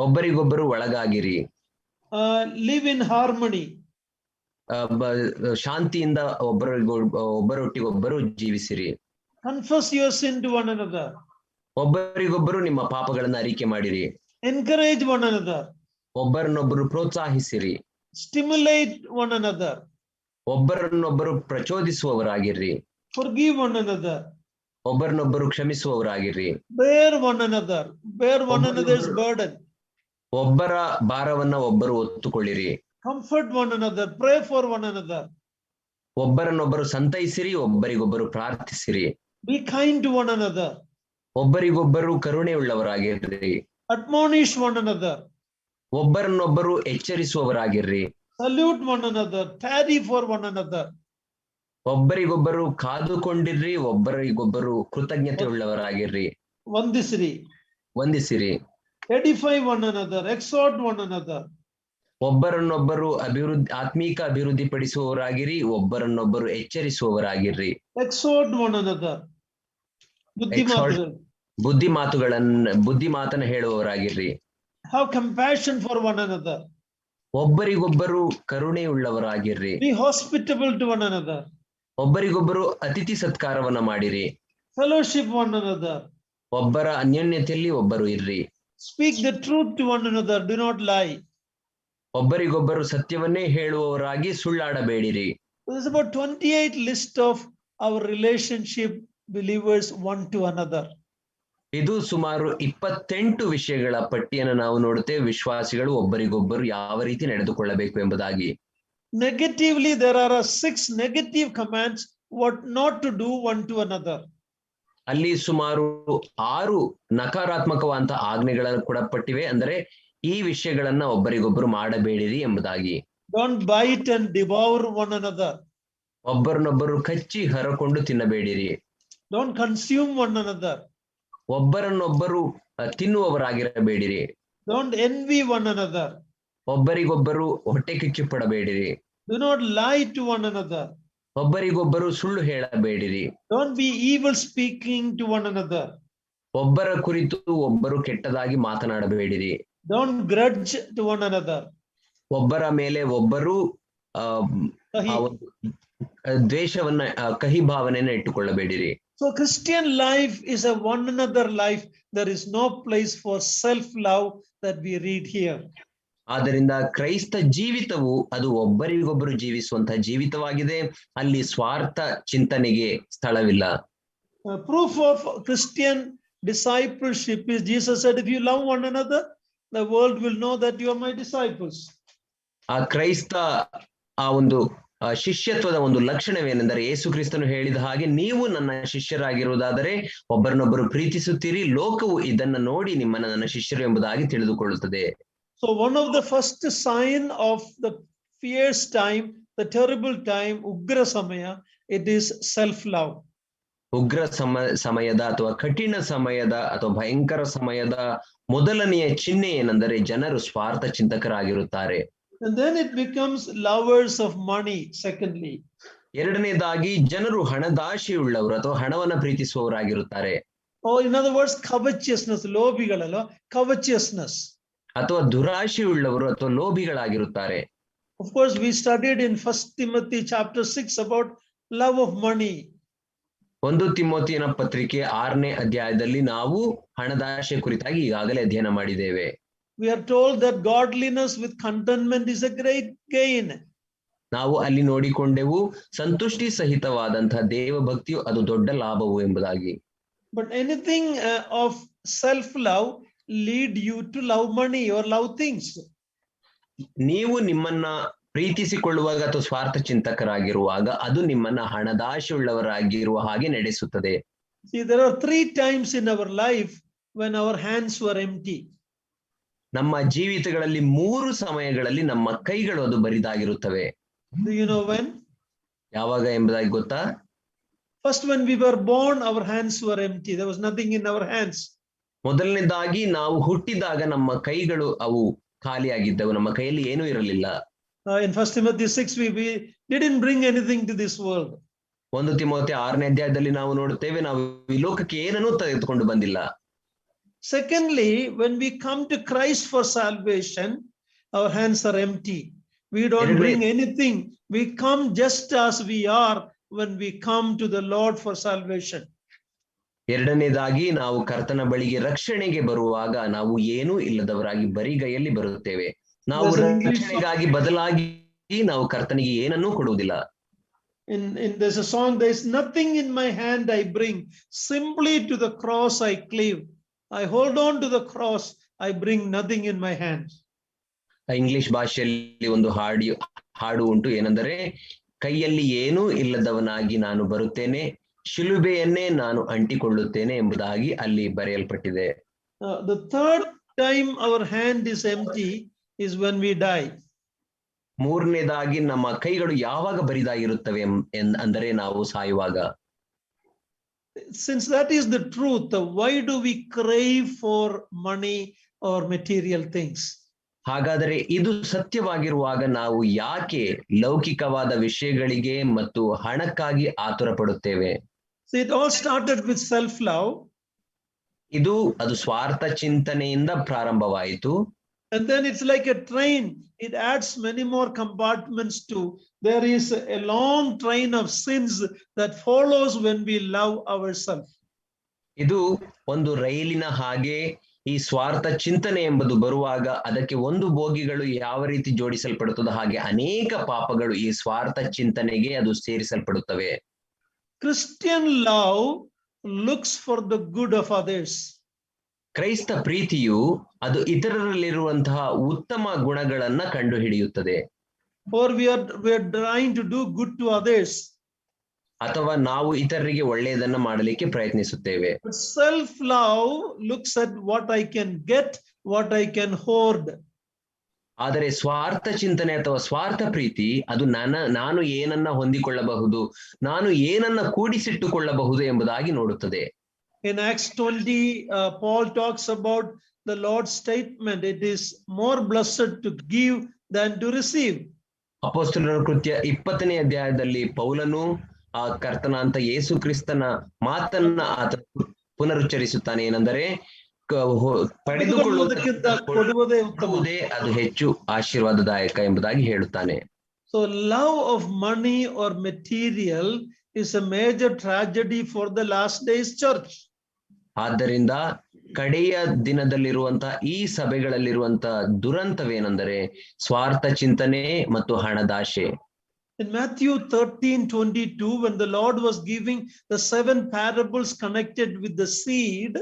ಒಬ್ಬರಿಗೊಬ್ಬರು ಒಳಗಾಗಿರಿ. Live in harmony. ಶಾಂತಿಯಿಂದ ಒಬ್ಬರೊಟ್ಟಿಗೊಬ್ಬರು ಜೀವಿಸಿರಿ. Confess your sin to one another. ಒಬ್ಬರಿಗೊಬ್ಬರು ನಿಮ್ಮ ಪಾಪಗಳನ್ನು ಅರಿಕೆ ಮಾಡಿರಿ. Encourage one another. ಒಬ್ಬರನ್ನೊಬ್ಬರು ಪ್ರೋತ್ಸಾಹಿಸಿರಿ. Stimulate one another. ಒಬ್ಬರನ್ನೊಬ್ಬರು ಪ್ರಚೋದಿಸುವವರಾಗಿರ್ರಿ. Forgive one another. ಒಬ್ಬರನ್ನೊಬ್ಬರು ಕ್ಷಮಿಸುವವರಾಗಿರ್ರಿ. Bear one another. Bear one another's burden. ಒಬ್ಬರ ಭಾರವನ್ನ ಒಬ್ಬರು ಹೊತ್ತುಕೊಳ್ಳಿರಿ. Comfort one another. Pray for one another. ಒಬ್ಬರನ್ನೊಬ್ಬರು ಸಂತೈಸಿರಿ, ಒಬ್ಬರಿಗೊಬ್ಬರು ಪ್ರಾರ್ಥಿಸಿರಿ. Be kind to one another. ಒಬ್ಬರಿಗೊಬ್ಬರು ಕರುಣೆ ಉಳ್ಳವರಾಗಿರ್ರಿ. Admonish one another. ಒಬ್ಬರನ್ನೊಬ್ಬರು ಎಚ್ಚರಿಸುವವರಾಗಿರ್ರಿ. Salute one another. Tarry for one another. ಒಬ್ಬರಿಗೊಬ್ಬರು ಕಾದುಕೊಂಡಿರ್ರಿ, ಒಬ್ಬರಿಗೊಬ್ಬರು ಕೃತಜ್ಞತೆ ಉಳ್ಳವರಾಗಿರ್ರಿ. ವಂದಿಸಿರಿ. Edify one another. Exhort one another. ಒಬ್ಬರನ್ನೊಬ್ಬರು ಆತ್ಮೀಕ ಅಭಿವೃದ್ಧಿ ಪಡಿಸುವವರಾಗಿರಿ, ಒಬ್ಬರನ್ನೊಬ್ಬರು ಎಚ್ಚರಿಸುವವರಾಗಿರ್ರಿ. Exhort one another. ಬುದ್ಧಿ ಮಾತನ್ನ ಹೇಳುವವರಾಗಿರ್ರಿ. Have compassion for one another. ಒಬ್ಬರಿಗೊಬ್ಬರು ಕರುಣೆ ಉಳ್ಳವರಾಗಿರ್ರಿ. Be hospitable to one another. ಒಬ್ಬರಿಗೊಬ್ಬರು ಅತಿಥಿ ಸತ್ಕಾರವನ್ನ ಮಾಡಿರಿ. Fellowship one another. ಒಬ್ಬರ ಅನ್ಯೋನ್ಯತೆಯಲ್ಲಿ ಒಬ್ಬರು ಇರ್ರಿ. Speak the truth to one another. Do not lie. ಒಬ್ಬರಿಗೊಬ್ಬರು ಸತ್ಯವನ್ನೇ ಹೇಳುವವರಾಗಿ ಸುಳ್ಳಾಡಬೇಡಿರಿ. There is about 28 list of our relationship believers one to another. ಇದು ಸುಮಾರು 28 ವಿಷಯಗಳ ಪಟ್ಟಿಯನ್ನು ನಾವು ನೋಡುತ್ತೇವೆ, ವಿಶ್ವಾಸಿಗಳು ಒಬ್ಬರಿಗೊಬ್ಬರು ಯಾವ ರೀತಿ ನಡೆದುಕೊಳ್ಳಬೇಕು ಎಂಬುದಾಗಿ. Negatively, there are 6 negative commands what not to do one to another. ಅಲ್ಲಿ ಸುಮಾರು 6 ನಕಾರಾತ್ಮಕವಾದ ಆಜ್ಞೆಗಳನ್ನು ಕೊಡಲ್ಪಟ್ಟಿವೆ. ಅಂದರೆ ಈ ವಿಷಯಗಳನ್ನ ಒಬ್ಬರಿಗೊಬ್ಬರು ಮಾಡಬೇಡಿರಿ ಎಂಬುದಾಗಿ. Don't bite and devour one another. ಒಬ್ಬರನ್ನೊಬ್ಬರು ಕಚ್ಚಿ ಹರಕೊಂಡು ತಿನ್ನಬೇಡಿರಿ. Don't consume one another. ಒಬ್ಬರನ್ನೊಬ್ಬರು ತಿನ್ನುವವರಾಗಿರಬೇಡಿರಿ. Don't envy one another. ಒಬ್ಬರಿಗೊಬ್ಬರು ಹೊಟ್ಟೆ ಕಿಚ್ಚು ಪಡಬೇಡಿರಿ. Do not lie to one another. ಒಬ್ಬರಿಗೊಬ್ಬರು ಸುಳ್ಳು ಹೇಳಬೇಡಿರಿ. Don't be evil speaking to one another. ಒಬ್ಬರ ಕುರಿತು ಒಬ್ಬರು ಕೆಟ್ಟದಾಗಿ ಮಾತನಾಡಬೇಡಿರಿ. Don't grudge to one another. ಒಬ್ಬರ ಮೇಲೆ ಒಬ್ಬರು ದ್ವೇಷವನ್ನ ಕಹಿ ಭಾವನೆಯನ್ನ ಇಟ್ಟುಕೊಳ್ಳಬೇಡಿರಿ. So Christian life is a one another life. There is no place for self-love that we read here. ಆದ್ದರಿಂದ ಕ್ರೈಸ್ತ ಜೀವಿತವು ಅದು ಒಬ್ಬರಿಗೊಬ್ಬರು ಜೀವಿಸುವಂತಹ ಜೀವಿತವಾಗಿದೆ. ಅಲ್ಲಿ ಸ್ವಾರ್ಥ ಚಿಂತನೆಗೆ ಸ್ಥಳವಿಲ್ಲ. Proof of Christian discipleship is Jesus said, if you love one another, the world will know that you are my disciples. ಆ ಕ್ರೈಸ್ತ ಆ ಒಂದು ಶಿಷ್ಯತ್ವದ ಒಂದು ಲಕ್ಷಣವೇನೆಂದರೆ ಯೇಸು ಕ್ರಿಸ್ತನು ಹೇಳಿದ ಹಾಗೆ, ನೀವು ನನ್ನ ಶಿಷ್ಯರಾಗಿರುವುದಾದರೆ ಒಬ್ಬರನ್ನೊಬ್ಬರು ಪ್ರೀತಿಸುತ್ತೀರಿ, ಲೋಕವು ಇದನ್ನ ನೋಡಿ ನಿಮ್ಮನ್ನ ನನ್ನ ಶಿಷ್ಯರು ಎಂಬುದಾಗಿ ತಿಳಿದುಕೊಳ್ಳುತ್ತದೆ. So one of the first sign of the fierce time, the terrible time, Ugra Samaya, it is self-love. ಉಗ್ರ ಸಮಯದ ಅಥವಾ ಕಠಿಣ ಸಮಯದ ಅಥವಾ ಭಯಂಕರ ಸಮಯದ ಮೊದಲನೆಯ ಚಿಹ್ನೆ ಏನೆಂದರೆ ಜನರು ಸ್ವಾರ್ಥ ಚಿಂತಕರಾಗಿರುತ್ತಾರೆ. And then it becomes lovers of money, secondly. ಎರಡನೇದಾಗಿ ಜನರು ಹಣದಾಶೆಯುಳ್ಳವರು ಅಥವಾ ಹಣವನ್ನ ಪ್ರೀತಿಸುವವರಾಗಿರುತ್ತಾರೆ. Oh, in other words, covetousness, ಲೋಭಿಗಳಲ್ಲ, covetousness. ಅಥವಾ ದುರಾಶೆಯುಳ್ಳವರು ಅಥವಾ ಲೋಭಿಗಳಾಗಿರುತ್ತಾರೆ. Of course, we studied in 1 Timothy chapter 6 about love of money. 1 ತಿಮೋಥಿಯನ ಪತ್ರಿಕೆ 6ನೇ ಅಧ್ಯಾಯದಲ್ಲಿ ನಾವು ಹಣದಾಶೆ ಕುರಿತಾಗಿ ಈಗಾಗಲೇ ಅಧ್ಯಯನ ಮಾಡಿದ್ದೇವೆ. We are told that godliness with contentment is a great gain. ನಾವು ಅಲ್ಲಿ ನೋಡಿಕೊಂಡೆವು ಸಂತುಷ್ಟಿ ಸಹಿತವಾದಂತಹ ದೇವಭಕ್ತಿಯು ಅದು ದೊಡ್ಡ ಲಾಭವು ಎಂಬುದಾಗಿ. But anything of self-love lead you to love money or love things. ನೀವು ನಿಮ್ಮನ್ನ ಪ್ರೀತಿಸಿಕೊಳ್ಳುವಾಗ ಅಥವಾ ಸ್ವಾರ್ಥ ಚಿಂತಕರಾಗಿರುವಾಗ ಅದು ನಿಮ್ಮನ್ನ ಹಣದಾಶೆಯುಳ್ಳವರಾಗಿರುವ ಹಾಗೆ ನಡೆಸುತ್ತದೆ. See, there are 3 times in our life when our hands were empty. ನಮ್ಮ ಜೀವಿತಗಳಲ್ಲಿ 3 ಸಮಯಗಳಲ್ಲಿ ನಮ್ಮ ಕೈಗಳು ಅದು ಬರಿದಾಗಿರುತ್ತವೆ. Do you know when? ಯಾವಾಗ ಎಂಬುದಾಗಿ ಗೊತ್ತಾ? First, when we were born, our hands were empty. There was nothing in our hands. ಮೊದಲನೇದಾಗಿ ನಾವು ಹುಟ್ಟಿದಾಗ ನಮ್ಮ ಕೈಗಳು ಅವು ಖಾಲಿಯಾಗಿದ್ದವು, ನಮ್ಮ ಕೈಯಲ್ಲಿ ಏನೂ ಇರಲಿಲ್ಲ. In 1 Timothy 6, we didn't bring anything to this world. 1 ತಿಮೋಥೆ 6ನೇ ಅಧ್ಯಾಯದಲ್ಲಿ ನಾವು ನೋಡುತ್ತೇವೆ, ನಾವು ಈ ಲೋಕಕ್ಕೆ ಏನನ್ನೂ ತೆಗೆದುಕೊಂಡು ಬಂದಿಲ್ಲ. Secondly, when we come to Christ for salvation, our hands are empty. We don't bring anything. We come just as we are when we come to the Lord for salvation. ಎರಡನೇದಾಗಿ ನಾವು ಕರ್ತನ ಬಳಿಗೆ ರಕ್ಷಣೆಗೆ ಬರುವಾಗ ನಾವು ಏನೂ ಇಲ್ಲದವರಾಗಿ ಬರಿಗೈಯಲ್ಲಿ ಬರುತ್ತೇವೆ. ನಾವು ರಕ್ಷಣೆಗಾಗಿ ಬದಲಾಗಿ ನಾವು ಕರ್ತನಿಗೆ ಏನನ್ನೂ ಕೊಡುವುದಿಲ್ಲ. There's a song, there is nothing in my hand I bring, simply to the cross I cleave. I hold on to the cross, I bring nothing in my hands. English ಭಾಷೆಯಲ್ಲಿ ಒಂದು ಹಾಡು ಉಂಟು, ಏನೆಂದರೆ ಕೈಯಲ್ಲಿ ಏನೂ ಇಲ್ಲದವನಾಗಿ ನಾನು ಬರುತ್ತೇನೆ, ಶಿಲುಬೆಯನ್ನೇ ನಾನು ಅಂಟಿಕೊಳ್ಳುತ್ತೇನೆ ಎಂಬುದಾಗಿ ಅಲ್ಲಿ ಬರೆಯಲ್ಪಟ್ಟಿದೆ. The third time our hand is empty is when we die. ಮೂರನೇದಾಗಿ ನಮ್ಮ ಕೈಗಳು ಯಾವಾಗ ಬರಿದಾಗಿರುತ್ತವೆ ಅಂದರೆ ನಾವು ಸಾಯುವಾಗ. Since that is the truth, why do we crave for money or material things? ಹಾಗಾದರೆ ಇದು ಸತ್ಯವಾಗಿರುವಾಗ ನಾವು ಯಾಕೆ ಲೌಕಿಕವಾದ ವಿಷಯಗಳಿಗೆ ಮತ್ತು ಹಣಕ್ಕಾಗಿ ಆತುರ ಪಡುತ್ತೇವೆ? So it all started with self-love. ಅದು ಸ್ವಾರ್ಥ ಚಿಂತನೆಯಿಂದ ಪ್ರಾರಂಭವಾಯಿತು. And then it's like a train. It adds many more compartments to. There is a long train of sins that follows when we love ourselves. ಇದು ಒಂದು ರೈಲಿನ ಹಾಗೆ ಈ ಸ್ವಾರ್ಥ ಚಿಂತನೆ ಎಂಬುದು ಬರುವಾಗ ಅದಕ್ಕೆ ಒಂದು ಬೋಗಿಗಳು ಯಾವ ರೀತಿ ಜೋಡಿಸಲ್ಪಡುತ್ತದೋ ಹಾಗೆ ಅನೇಕ ಪಾಪಗಳು ಈ ಸ್ವಾರ್ಥ ಚಿಂತನೆಗೆ ಅದು ಸೇರಿಸಲ್ಪಡುತ್ತವೆ. Christian love looks for the good of others. ಕ್ರೈಸ್ತ ಪ್ರೀತಿಯು ಅದು ಇತರರಲ್ಲಿರುವಂತಹ ಉತ್ತಮ ಗುಣಗಳನ್ನ ಕಂಡುಹಿಡಿಯುತ್ತದೆ. Or we are trying to do good to others. ಅಥವಾ ನಾವು ಇತರರಿಗೆ ಒಳ್ಳೆಯದನ್ನ ಮಾಡಲಿಕ್ಕೆ ಪ್ರಯತ್ನಿಸುತ್ತೇವೆ. Self-love looks at what I can get, what I can hoard. ಆದರೆ ಸ್ವಾರ್ಥ ಚಿಂತನೆ ಅಥವಾ ಸ್ವಾರ್ಥ ಪ್ರೀತಿ ಅದು ನಾನು ಏನನ್ನ ಹೊಂದಿಕೊಳ್ಳಬಹುದು, ನಾನು ಏನನ್ನ ಕೂಡಿಸಿಟ್ಟುಕೊಳ್ಳಬಹುದು ಎಂಬುದಾಗಿ ನೋಡುತ್ತದೆ. In Acts 20, Paul talks about the Lord's statement. It is more blessed to give than to receive. ಅಪೊಸ್ತಲರ ಕೃತ್ಯ 20ನೇ ಅಧ್ಯಾಯದಲ್ಲಿ ಪೌಲನು ಆ ಕರ್ತನಾಂತ ಯೇಸು ಕ್ರಿಸ್ತನ ಮಾತನ್ನ ಆತ ಪುನರುಚ್ಚರಿಸುತ್ತಾನೆ. ಏನೆಂದರೆ ಪಡೆದುಕೊಳ್ಳುವುದಕ್ಕಿಂತ ಕೊಡುವುದೇ ಉತ್ತಮ, ಅದು ಹೆಚ್ಚು ಆಶೀರ್ವಾದದಾಯಕ ಎಂಬುದಾಗಿ ಹೇಳುತ್ತಾನೆ. So love of money or material is a major tragedy for the last days church. ಆದ್ದರಿಂದ ಕಡೆಯ ದಿನದಲ್ಲಿರುವಂತಹ ಈ ಸಭೆಗಳಲ್ಲಿರುವಂತಹ ದುರಂತವೇನೆಂದರೆ ಸ್ವಾರ್ಥ ಚಿಂತನೆ ಮತ್ತು ಹಣದಾಶೆ. In Matthew 13:22, when the Lord was giving the 7 parables connected with the seed,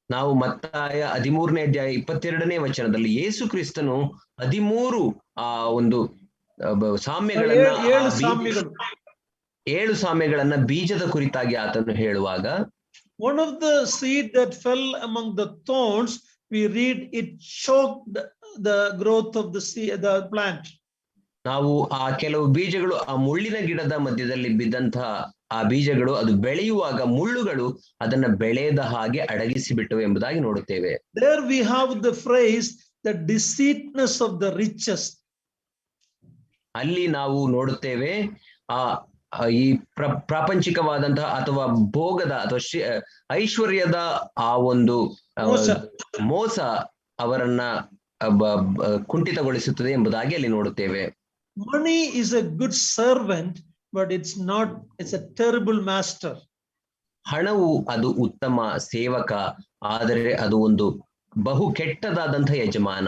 ನಾವು ಮತ್ತಾಯ 13ನೇ ಅಧ್ಯಾಯ 22ನೇ ವಚನದಲ್ಲಿ ಯೇಸು ಕ್ರಿಸ್ತನು 13 ಆ ಒಂದು ಸಾಮ್ಯಗಳನ್ನ 7 ಸಾಮ್ಯಗಳನ್ನ ಬೀಜದ ಕುರಿತಾಗಿ ಆತನು ಹೇಳುವಾಗ, one of the seed that fell among the thorns, we read it choked the growth of the plant. ನಾವು ಆ ಕೆಲವು ಬೀಜಗಳು ಆ ಮುಳ್ಳಿನ ಗಿಡದ ಮಧ್ಯದಲ್ಲಿ ಬಿದ್ದಂತಹ ಆ ಬೀಜಗಳು ಅದು ಬೆಳೆಯುವಾಗ ಮುಳ್ಳುಗಳು ಅದನ್ನ ಬೆಳೆಯದ ಹಾಗೆ ಅಡಗಿಸಿ ಬಿಟ್ಟವು ಎಂಬುದಾಗಿ ನೋಡುತ್ತೇವೆ. There we have the phrase the deceitness of the riches. ಅಲ್ಲಿ ನಾವು ನೋಡುತ್ತೇವೆ ಈ ಪ್ರಾಪಂಚಿಕವಾದಂತಹ ಅಥವಾ ಭೋಗದ ಅಥವಾ ಐಶ್ವರ್ಯದ ಆ ಒಂದು ಮೋಸ ಅವರನ್ನ ಕುಂಠಿತಗೊಳಿಸುತ್ತದೆ ಎಂಬುದಾಗಿ ಅಲ್ಲಿ ನೋಡುತ್ತೇವೆ. Money is a good servant, but it's a terrible master. ಹಣವು ಅದು ಉತ್ತಮ ಸೇವಕ, ಆದರೆ ಅದು ಒಂದು ಬಹು ಕೆಟ್ಟದಾದಂತಹ ಯಜಮಾನ.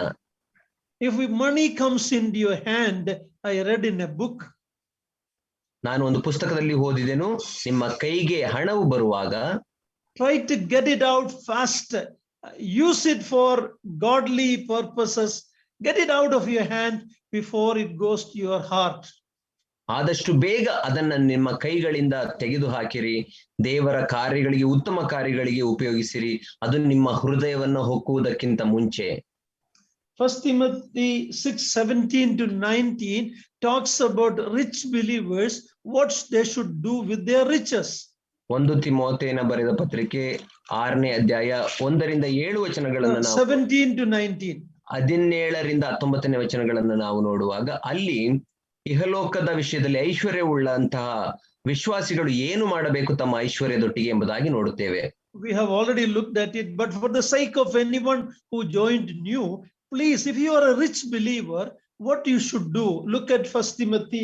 If money comes into your hand, I read in a book, ನಾನು ಒಂದು ಪುಸ್ತಕದಲ್ಲಿ ಓದಿದೆನು, ನಿಮ್ಮ ಕೈಗೆ ಹಣವು ಬರುವಾಗ try to get it out fast, use it for godly purposes, get it out of your hand before it goes to your heart. ಆದಷ್ಟು ಬೇಗ ಅದನ್ನ ನಿಮ್ಮ ಕೈಗಳಿಂದ ತೆಗೆದು ಹಾಕಿರಿ, ದೇವರ ಕಾರ್ಯಗಳಿಗೆ ಉತ್ತಮ ಕಾರ್ಯಗಳಿಗೆ ಉಪಯೋಗಿಸಿರಿ, ಅದು ನಿಮ್ಮ ಹೃದಯವನ್ನು ಹೊಕ್ಕುವುದಕ್ಕಿಂತ ಮುಂಚೆ. 1 Timothy 6:17-19 talks about rich believers, what they should do with their riches. 1 ತಿಮೋಥೆಯನ ಬರೆದ ಪತ್ರಿಕೆ 6ನೇ ಅಧ್ಯಾಯ 1-7 ವಚನಗಳನ್ನು 17-19 17ರಿಂದ 19ನೇ ವಚನಗಳನ್ನು ನಾವು ನೋಡುವಾಗ ಅಲ್ಲಿ ಇಹಲೋಕದ ವಿಷಯದಲ್ಲಿ ಐಶ್ವರ್ಯವುಳ್ಳಂತಹ ವಿಶ್ವಾಸಿಗಳು ಏನು ಮಾಡಬೇಕು ತಮ್ಮ ಐಶ್ವರ್ಯದೊಟ್ಟಿಗೆ ಎಂಬುದಾಗಿ ನೋಡುತ್ತೇವೆ. We have already looked at it, but for the sake of anyone who joined new, please, if you are a rich believer, what you should do, look at 1 Timothy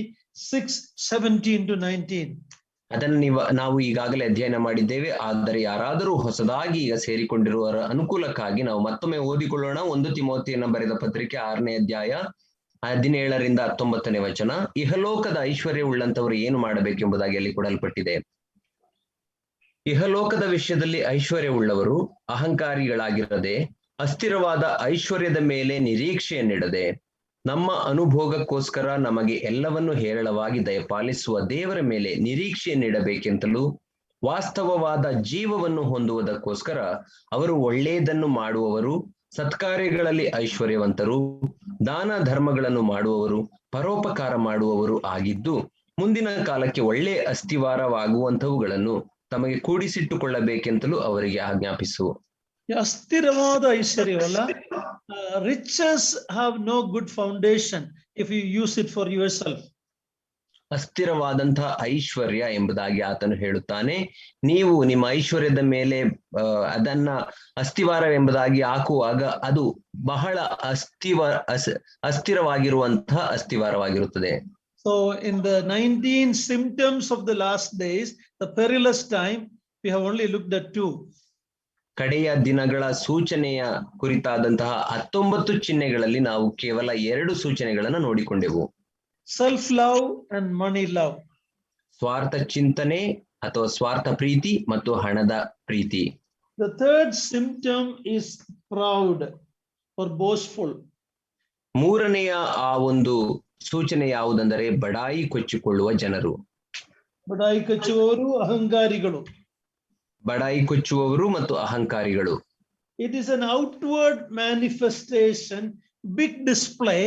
6:17-19. ಅದನ್ನು ನಾವು ಈಗಾಗಲೇ ಅಧ್ಯಯನ ಮಾಡಿದ್ದೇವೆ. ಆದರೆ ಯಾರಾದರೂ ಹೊಸದಾಗಿ ಈಗ ಸೇರಿಕೊಂಡಿರುವವರ ಅನುಕೂಲಕ್ಕಾಗಿ ನಾವು ಮತ್ತೊಮ್ಮೆ ಓದಿಕೊಳ್ಳೋಣ. 1 ತಿಮೋಥೆಯನ ಬರೆದ ಪತ್ರಿಕೆ 6ನೇ ಅಧ್ಯಾಯ 17ರಿಂದ 19ನೇ ವಚನ. ಇಹಲೋಕದ ಐಶ್ವರ್ಯವುಳ್ಳಂತವರು ಏನು ಮಾಡಬೇಕೆಂಬುದಾಗಿ ಅಲ್ಲಿ ಕೊಡಲ್ಪಟ್ಟಿದೆ. ಇಹಲೋಕದ ವಿಷಯದಲ್ಲಿ ಐಶ್ವರ್ಯವುಳ್ಳವರು ಅಹಂಕಾರಿಗಳಾಗಿರದೆ, ಅಸ್ಥಿರವಾದ ಐಶ್ವರ್ಯದ ಮೇಲೆ ನಿರೀಕ್ಷೆಯನ್ನಿಡದೆ, ನಮ್ಮ ಅನುಭೋಗಕ್ಕೋಸ್ಕರ ನಮಗೆ ಎಲ್ಲವನ್ನು ಹೇರಳವಾಗಿ ದಯಪಾಲಿಸುವ ದೇವರ ಮೇಲೆ ನಿರೀಕ್ಷೆಯನ್ನಿಡಬೇಕೆಂತಲೂ, ವಾಸ್ತವವಾದ ಜೀವವನ್ನು ಹೊಂದುವುದಕ್ಕೋಸ್ಕರ ಅವರು ಒಳ್ಳೆಯದನ್ನು ಮಾಡುವವರು, ಸತ್ಕಾರ್ಯಗಳಲ್ಲಿ ಐಶ್ವರ್ಯವಂತರು, ದಾನ ಧರ್ಮಗಳನ್ನು ಮಾಡುವವರು, ಪರೋಪಕಾರ ಮಾಡುವವರು ಆಗಿದ್ದು, ಮುಂದಿನ ಕಾಲಕ್ಕೆ ಒಳ್ಳೆಯ ಅಸ್ಥಿವಾರವಾಗುವಂತವುಗಳನ್ನು ತಮಗೆ ಕೂಡಿಸಿಟ್ಟುಕೊಳ್ಳಬೇಕೆಂತಲೂ ಅವರಿಗೆ ಆಜ್ಞಾಪಿಸು. ಅಸ್ಥಿರವಾದ ಐಶ್ವರ್ಯವಲ್ಲ, riches have no good foundation if you use it for yourself. ಅಸ್ಥಿರವಾದಂತಹ ಐಶ್ವರ್ಯ ಎಂಬುದಾಗಿ ಆತನು ಹೇಳುತ್ತಾನೆ. ನೀವು ನಿಮ್ಮ ಐಶ್ವರ್ಯದ ಮೇಲೆ ಅದನ್ನ ಅಸ್ಥಿವಾರ ಎಂಬುದಾಗಿ ಹಾಕುವಾಗ ಅದು ಬಹಳ ಅಸ್ಥಿರವಾಗಿರುವಂತಹ ಅಸ್ಥಿವಾರವಾಗಿರುತ್ತದೆ. So in the 19 symptoms of the last days, the perilous time, we have only looked at 2. ಕಡೆಯ ದಿನಗಳ ಸೂಚನೆಯ ಕುರಿತಾದಂತಹ 19 ಚಿಹ್ನೆಗಳಲ್ಲಿ ನಾವು ಕೇವಲ 2 ಸೂಚನೆಗಳನ್ನು ನೋಡಿಕೊಂಡೆವು. Self love and money love. ಸ್ವಾರ್ಥ ಚಿಂತನೆ ಅಥವಾ ಸ್ವಾರ್ಥ ಪ್ರೀತಿ ಮತ್ತು ಹಣದ ಪ್ರೀತಿ. The third symptom is proud or boastful. ಮೂರನೆಯ ಆ ಒಂದು ಸೂಚನೆ ಯಾವುದೆಂದರೆ ಬಡಾಯಿ ಕೊಚ್ಚಿಕೊಳ್ಳುವ ಜನರು. ಬಡಾಯಿ ಕೊಚ್ಚುವವರು ಅಹಂಕಾರಿಗಳು. ಬಡಾಯಿ ಕೊಚ್ಚುವವರು ಮತ್ತು ಅಹಂಕಾರಿಗಳು. It is an outward manifestation, big display,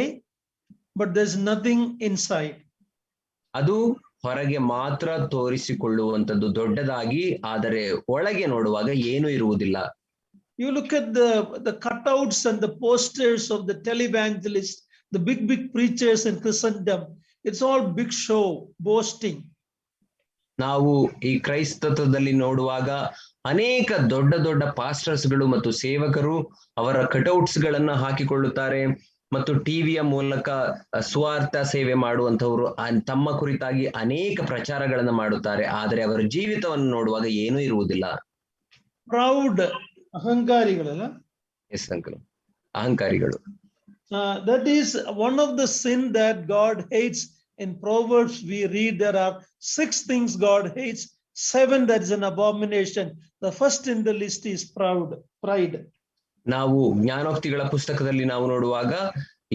but there's nothing inside. ಅದು ಹೊರಗೆ ಮಾತ್ರ ತೋರಿಸಿಕೊಳ್ಳುವಂತದ್ದು ದೊಡ್ಡದಾಗಿ, ಆದರೆ ಒಳಗೆ ನೋಡುವಾಗ ಏನು ಇರುವುದಿಲ್ಲ. You look at the cutouts and the posters of the televangelists the big preachers in Christendom, it's all big show, boasting. ನಾವು ಈ ಕ್ರೈಸ್ತತ್ವದಲ್ಲಿ ನೋಡುವಾಗ ಅನೇಕ ದೊಡ್ಡ ದೊಡ್ಡ ಪಾಸ್ಟರ್ಸ್ಗಳು ಮತ್ತು ಸೇವಕರು ಅವರ ಕಟೌಟ್ಸ್ ಗಳನ್ನ ಹಾಕಿಕೊಳ್ಳುತ್ತಾರೆ ಮತ್ತು ಟಿವಿಯ ಮೂಲಕ ಸ್ವಾರ್ಥ ಸೇವೆ ಮಾಡುವಂತವರು ತಮ್ಮ ಕುರಿತಾಗಿ ಅನೇಕ ಪ್ರಚಾರಗಳನ್ನ ಮಾಡುತ್ತಾರೆ. ಆದರೆ ಅವರ ಜೀವಿತವನ್ನು ನೋಡುವಾಗ ಏನೂ ಇರುವುದಿಲ್ಲ. Proud, ಅಹಂಕಾರಿಗಳಲ್ಲ? ಎಸ್ ಅಂಕಲ್, ಅಹಂಕಾರಿಗಳು. That is one of the sin that God hates. In Proverbs we read there are 6 things God hates, 7 that is an abomination. The first in the list is pride. ನಾವು ಜ್ಞಾನೋಕ್ತಿಗಳ ಪುಸ್ತಕದಲ್ಲಿ ನಾವು ನೋಡುವಾಗ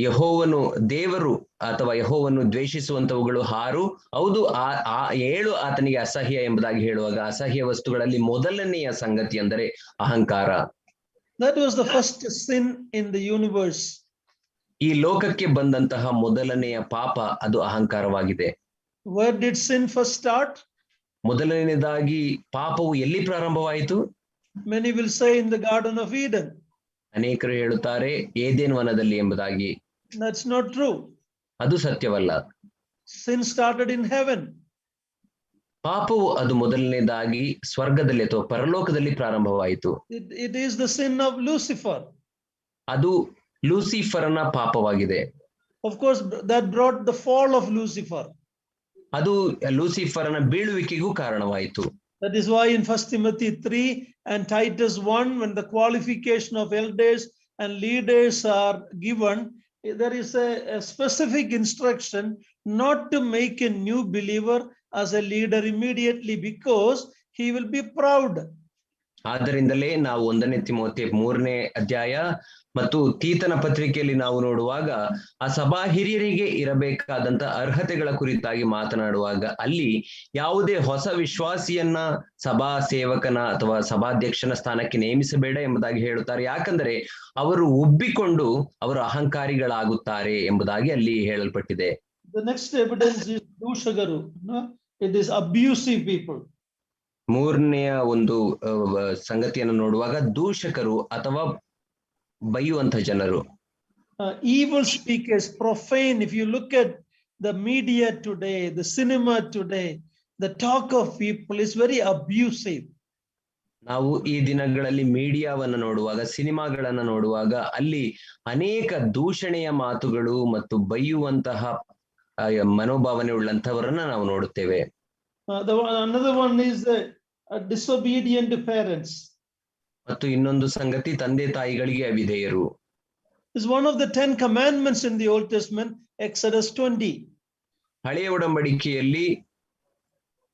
ಯೆಹೋವನು ದೇವರು ಅಥವಾ ಯೆಹೋವನು ದ್ವೇಷಿಸುವಂತವುಗಳು 6, ಹೌದು 7 ಆತನಿಗೆ ಅಸಹ್ಯ ಎಂಬುದಾಗಿ ಹೇಳುವಾಗ ಅಸಹ್ಯ ವಸ್ತುಗಳಲ್ಲಿ ಮೊದಲನೆಯ ಸಂಗತಿ ಅಂದರೆ ಅಹಂಕಾರ. That was the first sin in the universe. ಈ ಲೋಕಕ್ಕೆ ಬಂದಂತಹ ಮೊದಲನೆಯ ಪಾಪ ಅದು ಅಹಂಕಾರವಾಗಿದೆ. Where did sin first start? ಮೊದಲನೇದಾಗಿ ಪಾಪವು ಎಲ್ಲಿ ಪ್ರಾರಂಭವಾಯಿತು? Many will say in the Garden of Eden. ಅನೇಕರು ಹೇಳುತ್ತಾರೆ ಏದೆನ್ ವನದಲ್ಲಿ ಎಂಬುದಾಗಿ. That's not true. ಅದು ಸತ್ಯವಲ್ಲ. Sin started in heaven. ಪಾಪವು ಅದು ಮೊದಲನೇದಾಗಿ ಸ್ವರ್ಗದಲ್ಲಿ ಅಥವಾ ಪರಲೋಕದಲ್ಲಿ ಪ್ರಾರಂಭವಾಯಿತು. It is the sin of Lucifer. ಅದು ಲೂಸಿಫರನ ಪಾಪವಾಗಿದೆ. Of course, that brought the fall of Lucifer. ಅದು ಲೂಸಿಫರನ ಬೀಳುವಿಕೆಗೂ ಕಾರಣವಾಯಿತು. That is why in 1 Timothy 3 and Titus 1, when the qualification of elders and leaders are given, there is a specific instruction not to make a new believer as a leader immediately because he will be proud. ಆದ್ದರಿಂದಲೇ ನಾವು 1 ತಿಮೋಥೆ 3ನೇ ಅಧ್ಯಾಯ ಮತ್ತು ತೀತನ ಪತ್ರಿಕೆಯಲ್ಲಿ ನಾವು ನೋಡುವಾಗ ಆ ಸಭಾ ಹಿರಿಯರಿಗೆ ಇರಬೇಕಾದಂತ ಅರ್ಹತೆಗಳ ಕುರಿತಾಗಿ ಮಾತನಾಡುವಾಗ ಅಲ್ಲಿ ಯಾವುದೇ ಹೊಸ ವಿಶ್ವಾಸಿಯನ್ನ ಸಭಾ ಸೇವಕನ ಅಥವಾ ಸಭಾಧ್ಯಕ್ಷನ ಸ್ಥಾನಕ್ಕೆ ನೇಮಿಸಬೇಡ ಎಂಬುದಾಗಿ ಹೇಳುತ್ತಾರೆ. ಯಾಕಂದ್ರೆ ಅವರು ಉಬ್ಬಿಕೊಂಡು ಅವರು ಅಹಂಕಾರಿಗಳಾಗುತ್ತಾರೆ ಎಂಬುದಾಗಿ ಅಲ್ಲಿ ಹೇಳಲ್ಪಟ್ಟಿದೆ. The next evidence is ದೂಷಕರು. It is abusive people. ಮೂರನೆಯ ಒಂದು ಸಂಗತಿಯನ್ನು ನೋಡುವಾಗ ದೂಷಕರು ಅಥವಾ ಬೈಯುವಂತ ಜನರು. Evil speakers, profane. If you look at the media today, the cinema today, the talk of people is very abusive. ನಾವು ಈ ದಿನಗಳಲ್ಲಿ ಮೀಡಿಯಾವನ್ನು ನೋಡುವಾಗ, ಸಿನಿಮಾಗಳನ್ನ ನೋಡುವಾಗ ಅಲ್ಲಿ ಅನೇಕ ದೂಷಣೆಯ ಮಾತುಗಳು ಮತ್ತು ಬೈಯುವಂತಹ ಮನೋಭಾವನೆ ಉಳ್ಳಂತವರನ್ನ ನಾವು ನೋಡುತ್ತೇವೆ. Another one is disobedient parents. ಮತ್ತು ಇನ್ನೊಂದು ಸಂಗತಿ ತಂದೆ ತಾಯಿಗಳಿಗೆ ಅವಿಧೇಯರು. Is one of the 10 commandments in the Old Testament, Exodus 20. ಹಳೆಯ ಒಡಂಬಡಿಕೆಯಲ್ಲಿ